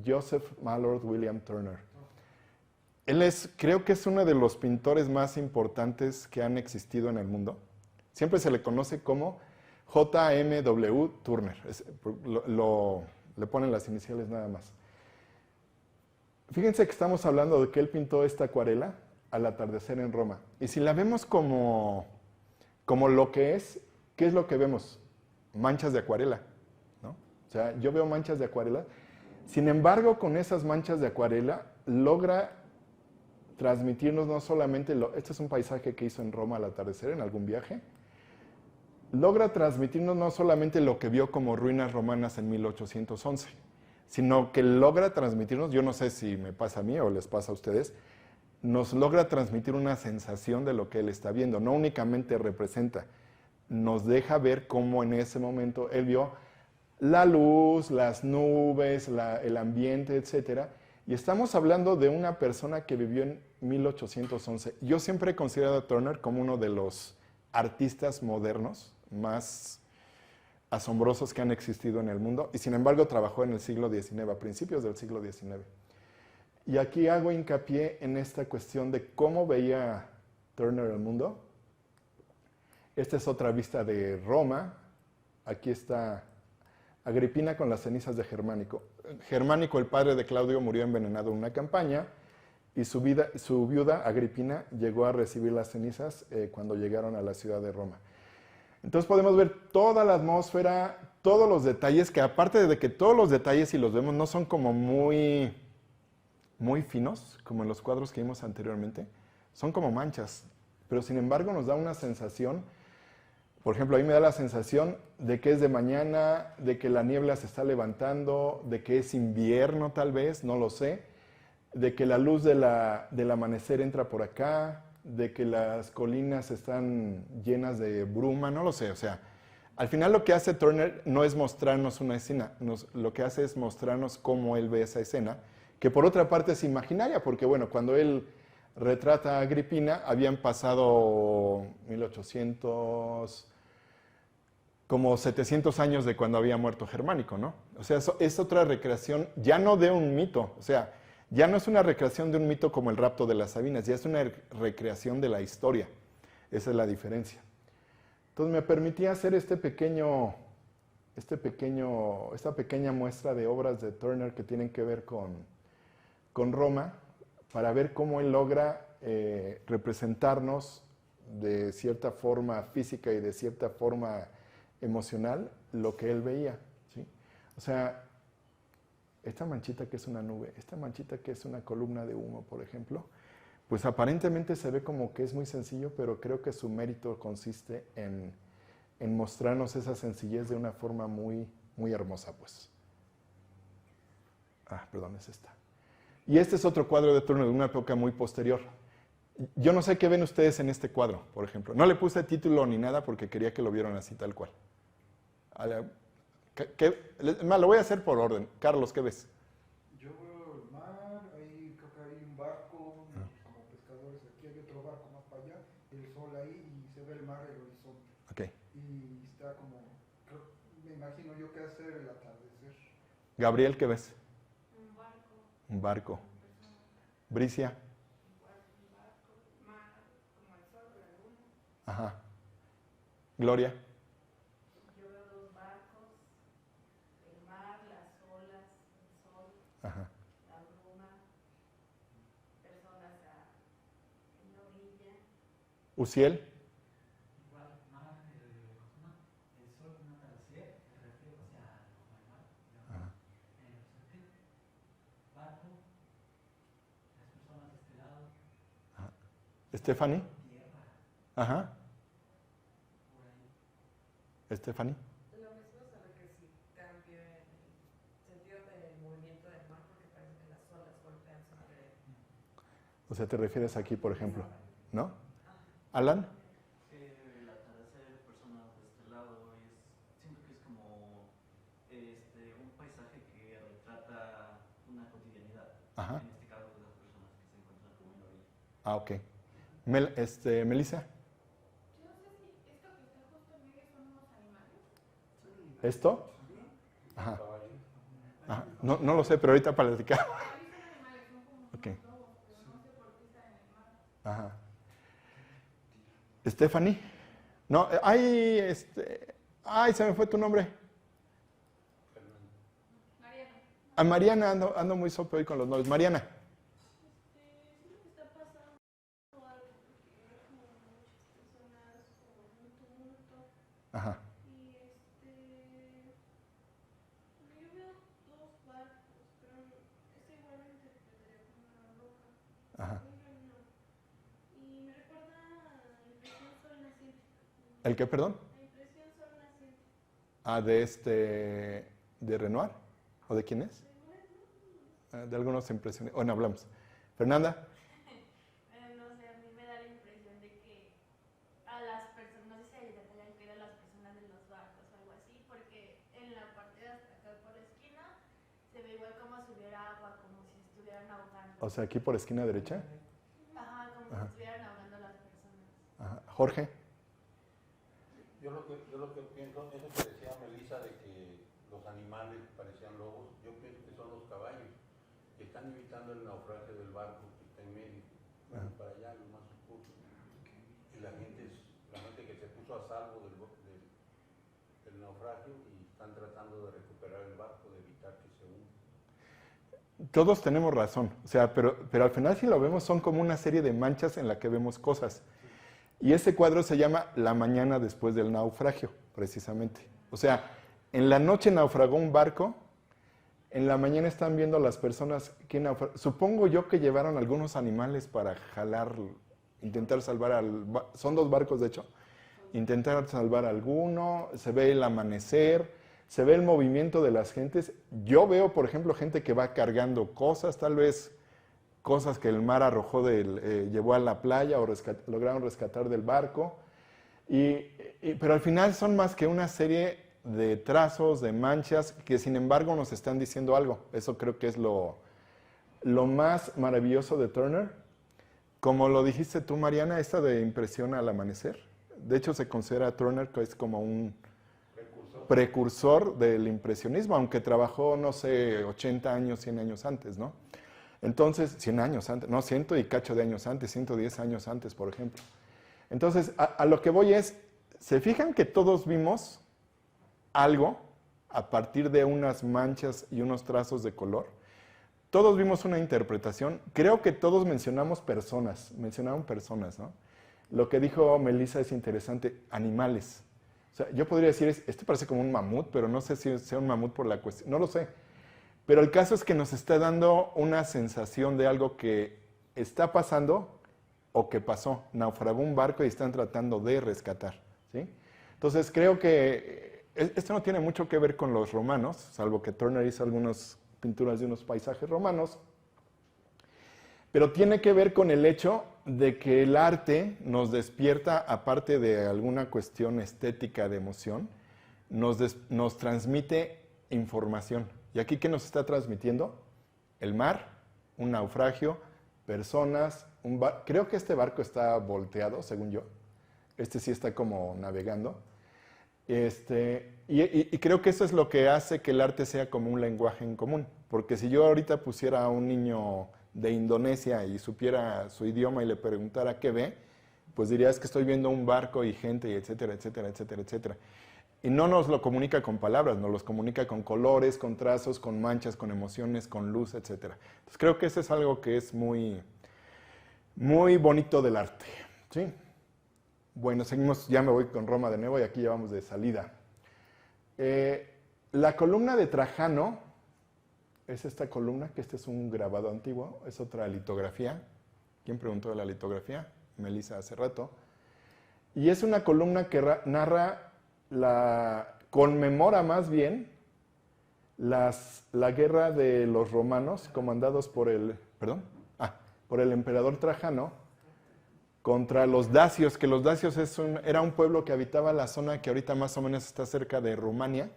Joseph Mallord William Turner. Él creo que es uno de los pintores más importantes que han existido en el mundo. Siempre se le conoce como J.M.W. Turner. Le ponen las iniciales nada más. Fíjense que estamos hablando de que él pintó esta acuarela al atardecer en Roma. Y si la vemos como lo que es, ¿qué es lo que vemos? Manchas de acuarela, ¿no? O sea, yo veo manchas de acuarela. Sin embargo, con esas manchas de acuarela logra transmitirnos no solamente, este es un paisaje que hizo en Roma al atardecer en algún viaje, logra transmitirnos no solamente lo que vio como ruinas romanas en 1811, sino que logra transmitirnos, yo no sé si me pasa a mí o les pasa a ustedes, nos logra transmitir una sensación de lo que él está viendo. No únicamente representa, nos deja ver cómo en ese momento él vio la luz, las nubes, el ambiente, etc. Y estamos hablando de una persona que vivió en 1811. Yo siempre he considerado a Turner como uno de los artistas modernos más asombrosos que han existido en el mundo, y sin embargo trabajó en el siglo XIX, a principios del siglo XIX. Y aquí hago hincapié en esta cuestión de cómo veía Turner el mundo. Esta es otra vista de Roma. Aquí está Agripina con las cenizas de Germánico. Germánico, el padre de Claudio, murió envenenado en una campaña y su viuda, Agripina, llegó a recibir las cenizas cuando llegaron a la ciudad de Roma. Entonces podemos ver toda la atmósfera, todos los detalles, que aparte de que todos los detalles, si los vemos, no son como muy finos, como en los cuadros que vimos anteriormente, son como manchas, pero sin embargo nos da una sensación. Por ejemplo, a mí me da la sensación de que es de mañana, de que la niebla se está levantando, de que es invierno tal vez, no lo sé, de que la luz del amanecer entra por acá, de que las colinas están llenas de bruma, no lo sé. O sea, al final lo que hace Turner no es mostrarnos una escena, lo que hace es mostrarnos cómo él ve esa escena, que por otra parte es imaginaria, porque bueno, cuando él retrata a Agripina, habían pasado 1800, como 700 años de cuando había muerto Germánico, ¿no? O sea, es otra recreación, ya no de un mito, o sea, ya no es una recreación de un mito como el rapto de las Sabinas, ya es una recreación de la historia. Esa es la diferencia. Entonces me permitía hacer esta pequeña muestra de obras de Turner que tienen que ver con Roma, para ver cómo él logra representarnos de cierta forma física y de cierta forma emocional lo que él veía, ¿sí? O sea, esta manchita que es una nube, esta manchita que es una columna de humo, por ejemplo, pues aparentemente se ve como que es muy sencillo, pero creo que su mérito consiste en mostrarnos esa sencillez de una forma muy, muy hermosa, pues. Perdón, es esta. Y este es otro cuadro de Turner de una época muy posterior. Yo no sé qué ven ustedes en este cuadro, por ejemplo. No le puse título ni nada porque quería que lo vieran así tal cual. Lo voy a hacer por orden. Carlos, ¿qué ves? Yo veo el mar, ahí creo que hay un barco, como pescadores aquí, hay otro barco más para allá, el sol ahí y se ve el mar, el horizonte. Okay. Y está como, me imagino yo que hacer el atardecer. Gabriel, ¿qué ves? Un barco. Un barco. Bricia. Un barco, mar, como el sol, la luna. Ajá. Gloria. Yo veo dos barcos, el mar, las olas, el sol, Ajá. la bruma, personas en la orilla. Uciel. Igual, mar, el sol, un atardecer, el reflejo hacia como el mar, Ajá. en el horizonte, barco, las personas de este lado, Stephanie. tierra, Ajá. por ahí. Stephanie. Lo mismo, solo que sí cambio en el sentido del movimiento del mar, porque parece que las olas golpean sobre. O sea, te refieres aquí, por ejemplo, ¿no? Alan. El atardecer, personas de este lado, siento que es como un paisaje que retrata una cotidianidad. Ajá. En este caso, de las personas que se encuentran como en la orilla. Ok. Melissa. Yo no sé si esto que está justo en medio son unos animales. ¿Esto? Ajá. Ajá. No lo sé, pero ahorita platicar. Para mí son animales, son como unos Ok. lobos, pero no sé por qué están en el mar. Ajá. Stephanie. No, ay, se me fue tu nombre. Mariana. Mariana, ando muy sope hoy con los nombres. Mariana. Siento que está pasando algo, porque hay como muchas personas, como un tumulto. Ajá. Y bueno, yo veo dos barcos, pero ese igual lo interpretaría como una roca. Ajá. Y me recuerda a la impresión sol naciente. ¿El qué, perdón? La impresión sol naciente. ¿De Renoir? ¿O de quién es? De algunos impresiones. Bueno, hablamos. Fernanda. No sé, a mí me da la impresión de que a las personas, no sé si hay detalle al pie de las personas de los barcos o algo así, porque en la parte de hasta acá por la esquina se ve igual como si hubiera agua, como si estuvieran ahogando. O sea, aquí por esquina derecha. Ajá, como Ajá. si estuvieran ahogando a las personas. Ajá. Jorge. Yo lo que pienso, eso que decía Melissa de que los animales parecían lobos, yo pienso que son los caballos, que están evitando el naufragio del barco que está en medio, bueno, para allá, lo más oscuro. Y la gente que se puso a salvo del naufragio y están tratando de recuperar todos tenemos razón, o sea, pero al final si lo vemos son como una serie de manchas en la que vemos cosas. Y ese cuadro se llama La mañana después del naufragio, precisamente. O sea, en la noche naufragó un barco, en la mañana están viendo las personas que naufragaron. Supongo yo que llevaron algunos animales para jalar, intentar salvar son 2 barcos de hecho, intentar salvar alguno, se ve el amanecer, se ve el movimiento de las gentes. Yo veo, por ejemplo, gente que va cargando cosas, tal vez cosas que el mar arrojó, llevó a la playa o lograron rescatar del barco. Pero al final son más que una serie de trazos, de manchas, que sin embargo nos están diciendo algo. Eso creo que es lo más maravilloso de Turner. Como lo dijiste tú, Mariana, esta de impresión al amanecer. De hecho, se considera a Turner que es como un precursor del impresionismo, aunque trabajó, no sé, 80 años, 100 años antes, ¿no? Entonces, 100 años antes, no, 100 y cacho de años antes, 110 años antes, por ejemplo. Entonces, a lo que voy es, ¿se fijan que todos vimos algo a partir de unas manchas y unos trazos de color? Todos vimos una interpretación. Creo que todos mencionaron personas, ¿no? Lo que dijo Melissa es interesante, animales. O sea, yo podría decir, esto parece como un mamut, pero no sé si sea un mamut por la cuestión, no lo sé. Pero el caso es que nos está dando una sensación de algo que está pasando o que pasó. Naufragó un barco y están tratando de rescatar, ¿sí? Entonces creo que esto no tiene mucho que ver con los romanos, salvo que Turner hizo algunas pinturas de unos paisajes romanos, pero tiene que ver con el hecho de que el arte nos despierta, aparte de alguna cuestión estética de emoción, nos transmite información. ¿Y aquí qué nos está transmitiendo? El mar, un naufragio, personas, creo que este barco está volteado, según yo. Este sí está como navegando. Y creo que eso es lo que hace que el arte sea como un lenguaje en común. Porque si yo ahorita pusiera a un niño de Indonesia y supiera su idioma y le preguntara qué ve, pues diría, es que estoy viendo un barco y gente, y etcétera, etcétera, etcétera, etcétera. Y no nos lo comunica con palabras, nos los comunica con colores, con trazos, con manchas, con emociones, con luz, etcétera. Entonces creo que eso es algo que es muy, muy bonito del arte, ¿sí? Bueno, seguimos, ya me voy con Roma de nuevo y aquí ya vamos de salida. La columna de Trajano es esta columna, que este es un grabado antiguo, es otra litografía. ¿Quién preguntó de la litografía? Melissa hace rato. Y es una columna que conmemora más bien la guerra de los romanos comandados por el emperador Trajano contra los dacios, que los dacios era un pueblo que habitaba la zona que ahorita más o menos está cerca de Rumania.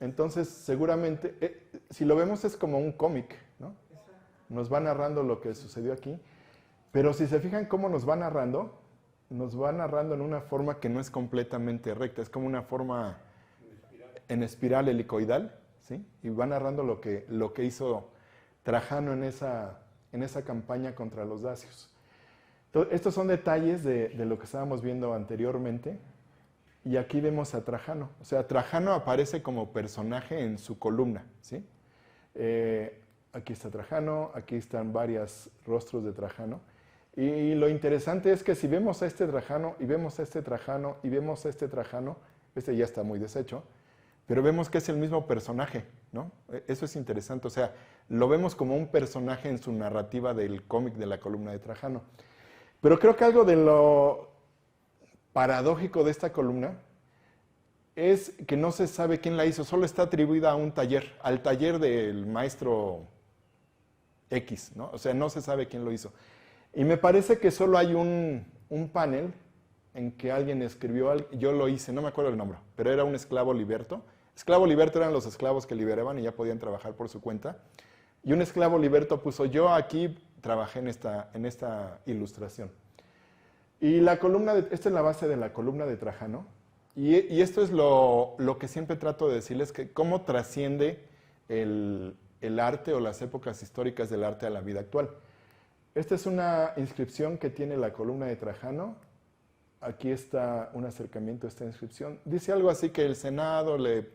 Entonces, seguramente, si lo vemos es como un cómic, ¿no? Nos va narrando lo que sucedió aquí, pero si se fijan cómo nos va narrando en una forma que no es completamente recta, es como una forma en espiral helicoidal, ¿sí? Y va narrando lo que hizo Trajano en esa campaña contra los dacios. Entonces, estos son detalles de lo que estábamos viendo anteriormente. Y aquí vemos a Trajano. O sea, Trajano aparece como personaje en su columna, ¿sí? Aquí está Trajano, aquí están varios rostros de Trajano. Y lo interesante es que si vemos a este Trajano, y vemos a este Trajano, y vemos a este Trajano, este ya está muy deshecho, pero vemos que es el mismo personaje, ¿no? Eso es interesante. O sea, lo vemos como un personaje en su narrativa del cómic de la columna de Trajano. Pero creo que algo de lo paradójico de esta columna es que no se sabe quién la hizo, solo está atribuida a un taller, al taller del maestro X, ¿no? O sea, no se sabe quién lo hizo. Y me parece que solo hay un panel en que alguien escribió, yo lo hice, no me acuerdo el nombre, pero era un esclavo liberto. Esclavo liberto eran los esclavos que liberaban y ya podían trabajar por su cuenta. Y un esclavo liberto puso, yo aquí trabajé en esta ilustración. Y la columna, esta es la base de la columna de Trajano. Y esto es lo que siempre trato de decirles, que cómo trasciende el arte o las épocas históricas del arte a la vida actual. Esta es una inscripción que tiene la columna de Trajano. Aquí está un acercamiento a esta inscripción. Dice algo así que el Senado le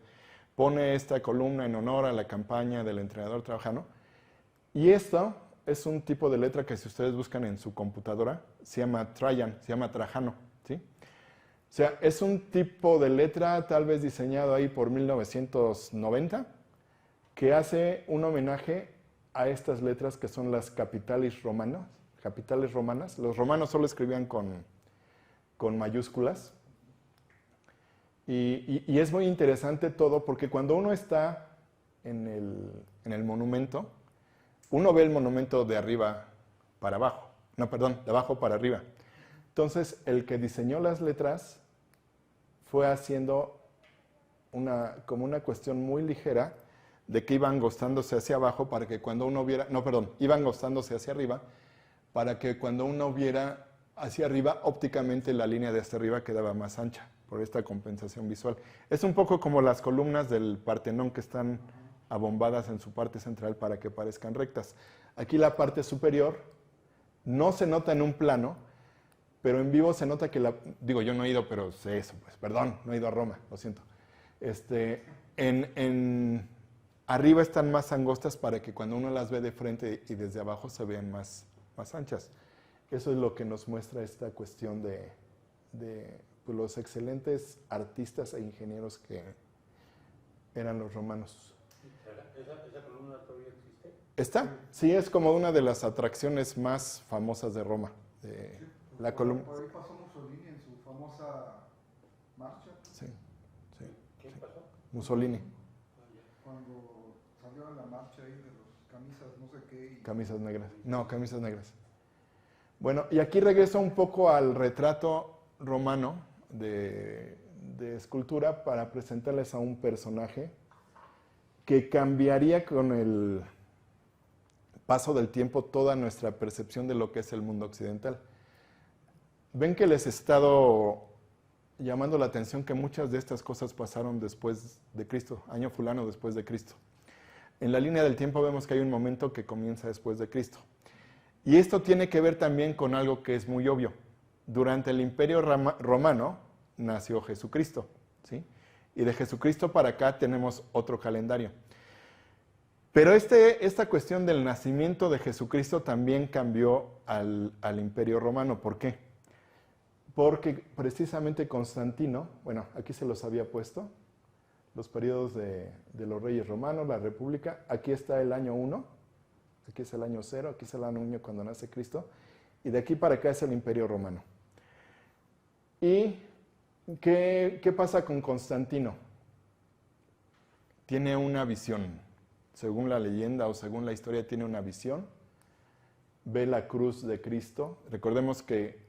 pone esta columna en honor a la campaña del entrenador trajano. Y esto es un tipo de letra que si ustedes buscan en su computadora, se llama Trajan, se llama Trajano, ¿sí? O sea, es un tipo de letra tal vez diseñado ahí por 1990, que hace un homenaje a estas letras que son las capitales romanas. Los romanos solo escribían con mayúsculas. Y es muy interesante todo porque cuando uno está en el monumento, uno ve el monumento de arriba para abajo. No, perdón, de abajo para arriba. Entonces, el que diseñó las letras fue haciendo como una cuestión muy ligera de que iban angostándose hacia abajo para que cuando uno viera, no, perdón, iban angostándose hacia arriba para que cuando uno viera hacia arriba, ópticamente la línea de hacia arriba quedaba más ancha por esta compensación visual. Es un poco como las columnas del Partenón que están abombadas en su parte central para que parezcan rectas. Aquí la parte superior no se nota en un plano, pero en vivo se nota que digo, yo no he ido, pero sé eso, pues, perdón, no he ido a Roma, lo siento. Arriba están más angostas para que cuando uno las ve de frente y desde abajo se vean más anchas. Eso es lo que nos muestra esta cuestión de pues, los excelentes artistas e ingenieros que eran los romanos. ¿Esa columna todavía existe? ¿Está? Sí, es como una de las atracciones más famosas de Roma. La columna. Por ahí pasó Mussolini en su famosa marcha. Sí, sí. ¿Quién pasó? Mussolini. Cuando salió en la marcha ahí de los camisas, no sé qué. Camisas negras. No, camisas negras. Bueno, y aquí regreso un poco al retrato romano de escultura para presentarles a un personaje que cambiaría con el paso del tiempo toda nuestra percepción de lo que es el mundo occidental. Ven que les he estado llamando la atención que muchas de estas cosas pasaron después de Cristo, año fulano después de Cristo. En la línea del tiempo vemos que hay un momento que comienza después de Cristo. Y esto tiene que ver también con algo que es muy obvio. Durante el Imperio Romano nació Jesucristo, ¿sí? Y de Jesucristo para acá tenemos otro calendario. Pero esta cuestión del nacimiento de Jesucristo también cambió al Imperio Romano. ¿Por qué? Porque precisamente Constantino, bueno, aquí se los había puesto, los periodos de los reyes romanos, la república, aquí está el año 1, aquí es el año 0, aquí es el año 1 cuando nace Cristo, y de aquí para acá es el Imperio Romano. ¿Y qué pasa con Constantino? Tiene una visión, según la leyenda o según la historia tiene una visión, ve la cruz de Cristo. Recordemos que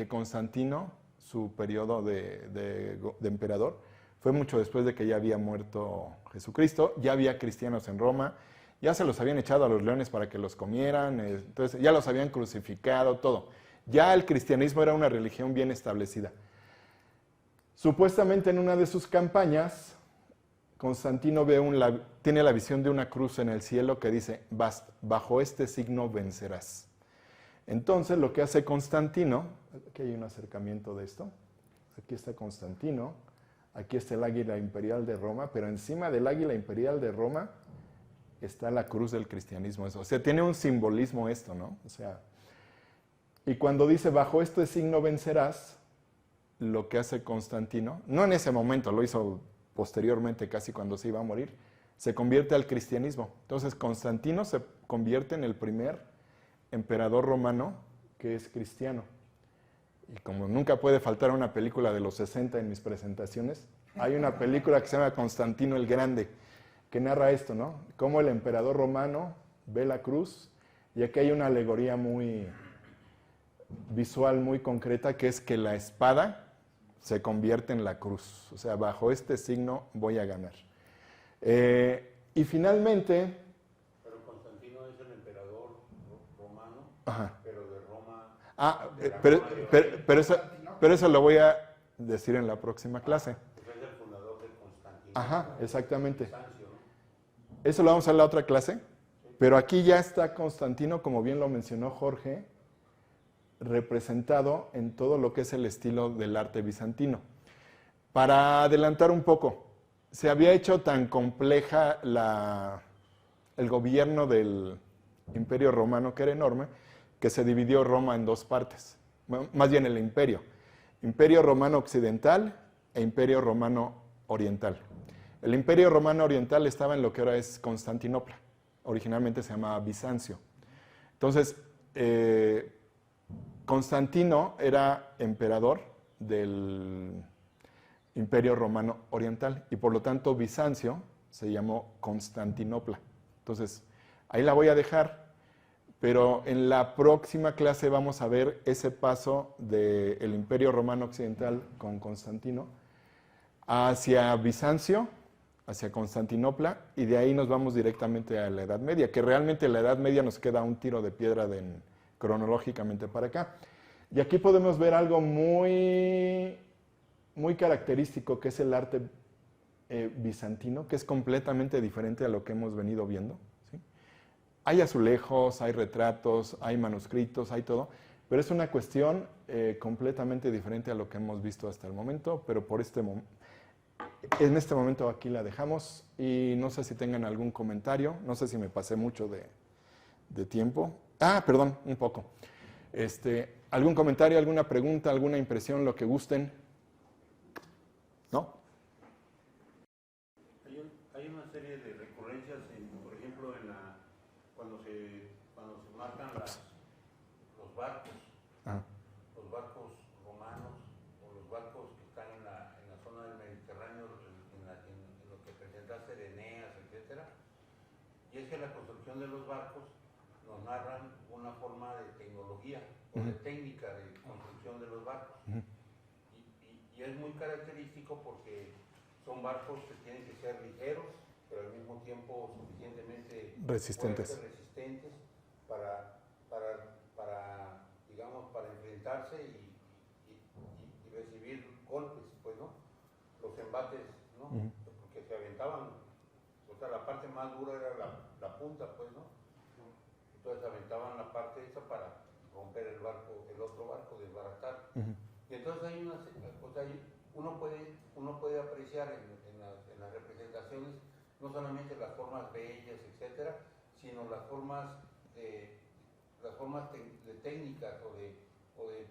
Constantino, su periodo de emperador, fue mucho después de que ya había muerto Jesucristo, ya había cristianos en Roma, ya se los habían echado a los leones para que los comieran, entonces ya los habían crucificado, todo. Ya el cristianismo era una religión bien establecida. Supuestamente en una de sus campañas, Constantino tiene la visión de una cruz en el cielo que dice, bajo este signo vencerás. Entonces lo que hace Constantino, aquí hay un acercamiento de esto, aquí está Constantino, aquí está el águila imperial de Roma, pero encima del águila imperial de Roma está la cruz del cristianismo. O sea, tiene un simbolismo esto, ¿no? O sea, y cuando dice, bajo este signo vencerás, lo que hace Constantino, no en ese momento, lo hizo posteriormente, casi cuando se iba a morir, se convierte al cristianismo. Entonces Constantino se convierte en el primer emperador romano que es cristiano. Y como nunca puede faltar una película de los 60 en mis presentaciones, hay una película que se llama Constantino el Grande, que narra esto, ¿no? Cómo el emperador romano ve la cruz, y aquí hay una alegoría muy visual, muy concreta, que es que la espada se convierte en la cruz. O sea, bajo este signo voy a ganar. Y finalmente... Pero Constantino es el emperador romano, Ajá. pero de Roma... Pero eso lo voy a decir en la próxima clase. Es el fundador de Constantino. Ajá, exactamente. Bizancio, ¿no? Eso lo vamos a ver en la otra clase. Pero aquí ya está Constantino, como bien lo mencionó Jorge, representado en todo lo que es el estilo del arte bizantino. Para adelantar un poco, se había hecho tan compleja el gobierno del Imperio Romano, que era enorme, que se dividió Roma en dos partes, más bien el imperio. Imperio Romano Occidental e Imperio Romano Oriental. El Imperio Romano Oriental estaba en lo que ahora es Constantinopla. Originalmente se llamaba Bizancio. Entonces, Constantino era emperador del Imperio Romano Oriental y por lo tanto Bizancio se llamó Constantinopla. Entonces, ahí la voy a dejar, pero en la próxima clase vamos a ver ese paso del Imperio Romano Occidental con Constantino hacia Bizancio, hacia Constantinopla, y de ahí nos vamos directamente a la Edad Media, que realmente la Edad Media nos queda un tiro de piedra cronológicamente para acá. Y aquí podemos ver algo muy característico, que es el arte bizantino, que es completamente diferente a lo que hemos venido viendo, ¿sí? Hay azulejos, hay retratos, hay manuscritos, hay todo, pero es una cuestión completamente diferente a lo que hemos visto hasta el momento, pero en este momento aquí la dejamos y no sé si tengan algún comentario, no sé si me pasé mucho de tiempo. Perdón, un poco. ¿Algún comentario, alguna pregunta, alguna impresión, lo que gusten? ¿No? Hay una serie de recurrencias, por ejemplo, cuando se marcan los barcos, los barcos romanos o los barcos que están en la zona del Mediterráneo, en lo que presentaste de Eneas, etc. Y es que la construcción de los barcos nos narran una forma de tecnología o de técnica de construcción de los barcos. Y es muy característico porque son barcos que tienen que ser ligeros, pero al mismo tiempo suficientemente resistentes para enfrentarse y recibir golpes, pues, ¿no? Los embates, ¿no? Porque se aventaban, o sea, la parte más dura era la punta, pues, ¿no? Entonces aventaban la parte esa para romper el otro barco, desbaratar. Y entonces uno puede apreciar en las representaciones no solamente las formas bellas, etcétera, sino las formas de técnicas o de,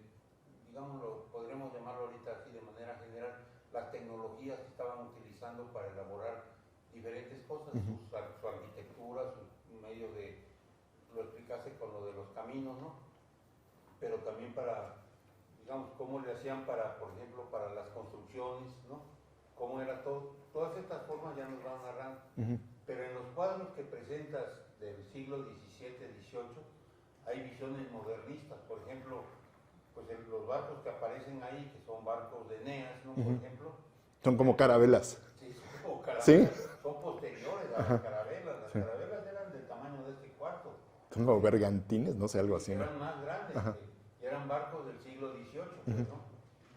digámoslo, podríamos llamarlo ahorita así de manera general, las tecnologías que estaban utilizando para elaborar diferentes cosas, su arquitectura, su medio de, lo explicaste con lo de los caminos, ¿no? Pero también para, digamos, cómo le hacían por ejemplo, para las construcciones, ¿no? Cómo era todo. Todas estas formas ya nos van narrando. Pero en los cuadros que presentas del siglo XVII, XVIII, hay visiones modernistas. Por ejemplo, pues los barcos que aparecen ahí, que son barcos de Eneas, ¿no? Por ejemplo. Son como carabelas. Sí, son como carabelas. ¿Sí? Son posteriores a las carabelas. Las carabelas eran del tamaño de este cuarto. Son como bergantines, no sé, algo así, ¿no? Eran más grandes, y eran barcos del siglo XVIII, pues, ¿no?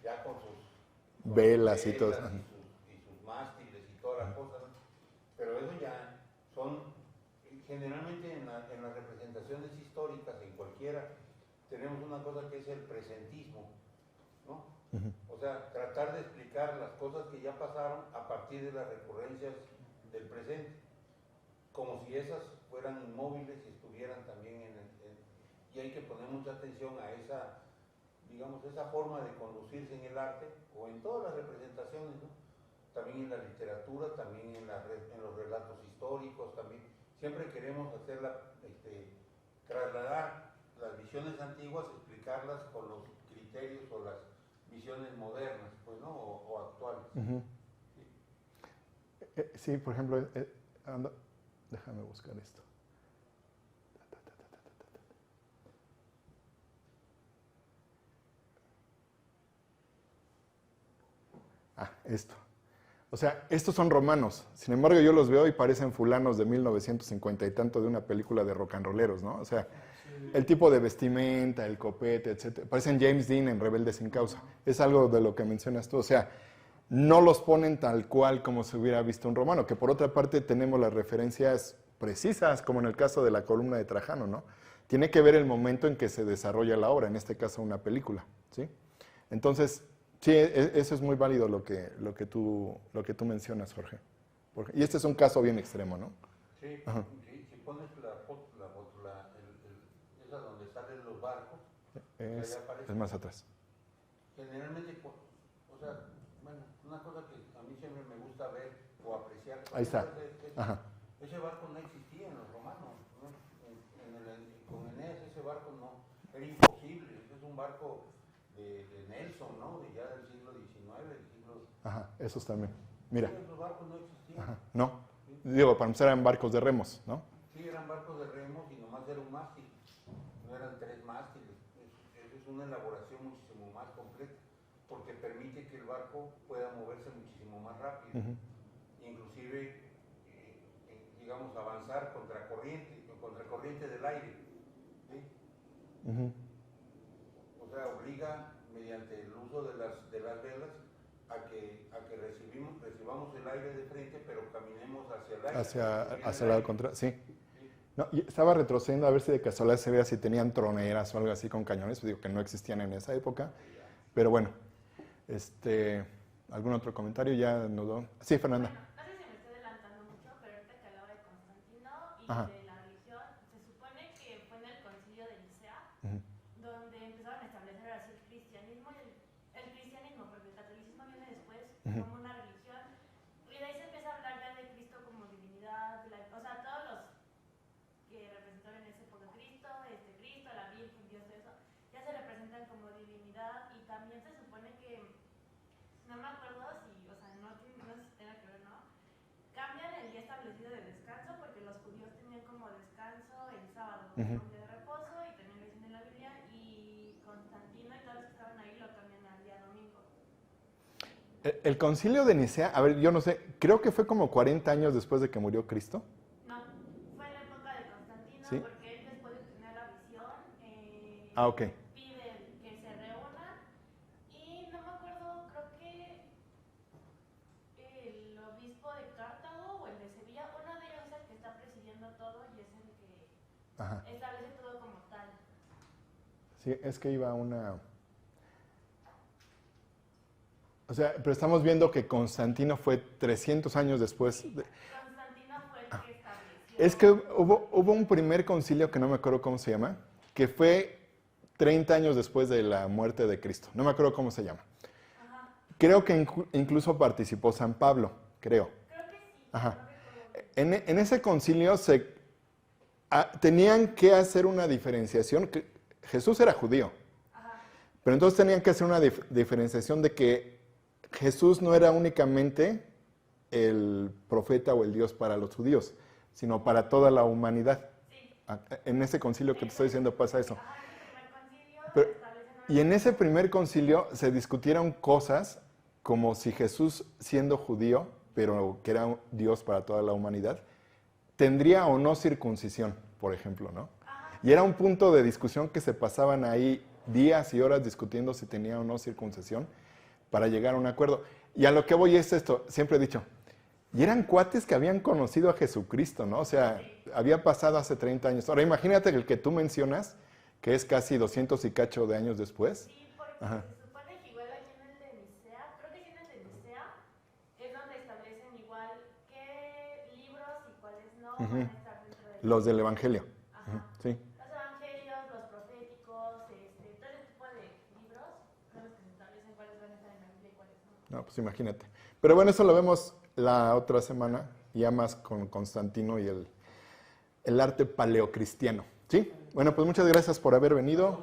Ya con sus velas y todo. Y sus mástiles y todas las cosas, ¿no? Pero eso ya son, generalmente en las representaciones históricas, en cualquiera, tenemos una cosa que es el presentismo, ¿no? O sea, tratar de explicar las cosas que ya pasaron a partir de las recurrencias del presente, como si esas fueran inmóviles y estuvieran también y hay que poner mucha atención a esa, digamos, esa forma de conducirse en el arte o en todas las representaciones, ¿no? También en la literatura, también en los relatos históricos, también. Siempre queremos trasladar las visiones antiguas, explicarlas con los criterios o las visiones modernas, pues, ¿no? O actuales. Sí, por ejemplo, déjame buscar esto. Esto. O sea, estos son romanos. Sin embargo, yo los veo y parecen fulanos de 1950 y tanto de una película de rock and rolleros, ¿no? O sea, el tipo de vestimenta, el copete, etc. Parecen James Dean en Rebelde sin Causa. Es algo de lo que mencionas tú. O sea, no los ponen tal cual como se hubiera visto un romano, que por otra parte tenemos las referencias precisas, como en el caso de la columna de Trajano, ¿no? Tiene que ver el momento en que se desarrolla la obra, en este caso una película, ¿sí? Entonces, sí, eso es muy válido lo que tú mencionas, Jorge. Y este es un caso bien extremo, ¿no? Sí, Ajá. sí, si pones esa donde salen los barcos, Es, ahí aparece. es más atrás. Generalmente, o sea, bueno, una cosa que a mí siempre me gusta ver o apreciar. Ahí está. Ajá. Ese barco no existía en los romanos, ¿no? Con Eneas ese barco no, era imposible. Es un barco de Nelson, ¿no? De ya del siglo XIX, del siglo... Ajá, esos también. Mira. Los barcos no existían. Ajá. No. Digo, para empezar eran barcos de remos, ¿no? Sí, eran barcos de remos y nomás era un mástil. No eran 3 mástiles. Es una elaboración muchísimo más completa, porque permite que el barco pueda moverse muchísimo más rápido. Inclusive, digamos, avanzar contra corriente del aire. ¿Sí? O sea, obliga, mediante el uso de las velas, a que recibamos el aire de frente, pero caminemos hacia el aire. Hacia el lado contrario, sí. No, y estaba retrocediendo a ver si de casualidad se veía si tenían troneras o algo así con cañones. Digo que no existían en esa época. Pero bueno, ¿algún otro comentario? Ya nos... Sí, Fernanda. Bueno, no sé si me estoy adelantando mucho, pero ahorita que hablaba de Constantino y Ajá. de la religión, se supone que fue en el concilio de Nicea donde empezaron a establecer así el cristianismo, el cristianismo, porque el catolicismo viene después como una religión, y de ahí se empieza a hablar ya de Cristo como divinidad, o sea, todos los que representaron en esa época Cristo, Cristo, la Virgen, Dios, eso, ya se representan como divinidad, y también se supone que, no me acuerdo si, o sea, no sé si tenga que ver, ¿no? Cambian el día establecido de descanso porque los judíos tenían como descanso el sábado, un día de reposo, y también lo dicen en la Biblia, y Constantino y todos los que estaban ahí lo cambian al día domingo. El concilio de Nicea, a ver, yo no sé, creo que fue como 40 años después de que murió Cristo. No, fue en la época de Constantino, ¿Sí? porque él después de tener la visión, Ok. pide que se reúnan, y no me acuerdo, creo que el obispo de Cartago o el de Sevilla, uno de ellos es el que está presidiendo todo y es el que Ajá. establece todo como tal. Sí, es que iba una... O sea, pero estamos viendo que Constantino fue 300 años después. Constantino fue el que estableció. Es que hubo un primer concilio que no me acuerdo cómo se llama, que fue 30 años después de la muerte de Cristo. No me acuerdo cómo se llama. Ajá. Creo que incluso participó San Pablo, creo. Creo que sí. Ajá. No recuerdo. En ese concilio tenían que hacer una diferenciación. Que Jesús era judío, Ajá. pero entonces tenían que hacer una diferenciación de que Jesús no era únicamente el profeta o el Dios para los judíos, sino para toda la humanidad. Sí. En ese concilio que te estoy diciendo pasa eso. Ajá, ese primer concilio Pero- establecen una... Y en ese primer concilio se discutieron cosas como si Jesús, siendo judío, pero que era un Dios para toda la humanidad, tendría o no circuncisión, por ejemplo, ¿no? Y era un punto de discusión que se pasaban ahí días y horas discutiendo si tenía o no circuncisión para llegar a un acuerdo. Y a lo que voy es esto, siempre he dicho, y eran cuates que habían conocido a Jesucristo, ¿no? O sea, había pasado hace 30 años. Ahora imagínate el que tú mencionas, que es casi 200 y cacho de años después. Sí, porque Ajá. se supone que igual aquí en el de Nicea, creo que sí en el de Nicea, es donde establecen igual qué libros y cuáles no van a estar dentro de Los del Evangelio. Ajá. Sí. Los evangelios, los proféticos, todo ese tipo de libros son los que se establecen cuáles van a estar en la Biblia y cuáles no. No, pues imagínate. Pero bueno, eso lo vemos la otra semana, ya más con Constantino y el arte paleocristiano. ¿Sí? Bueno, pues muchas gracias por haber venido.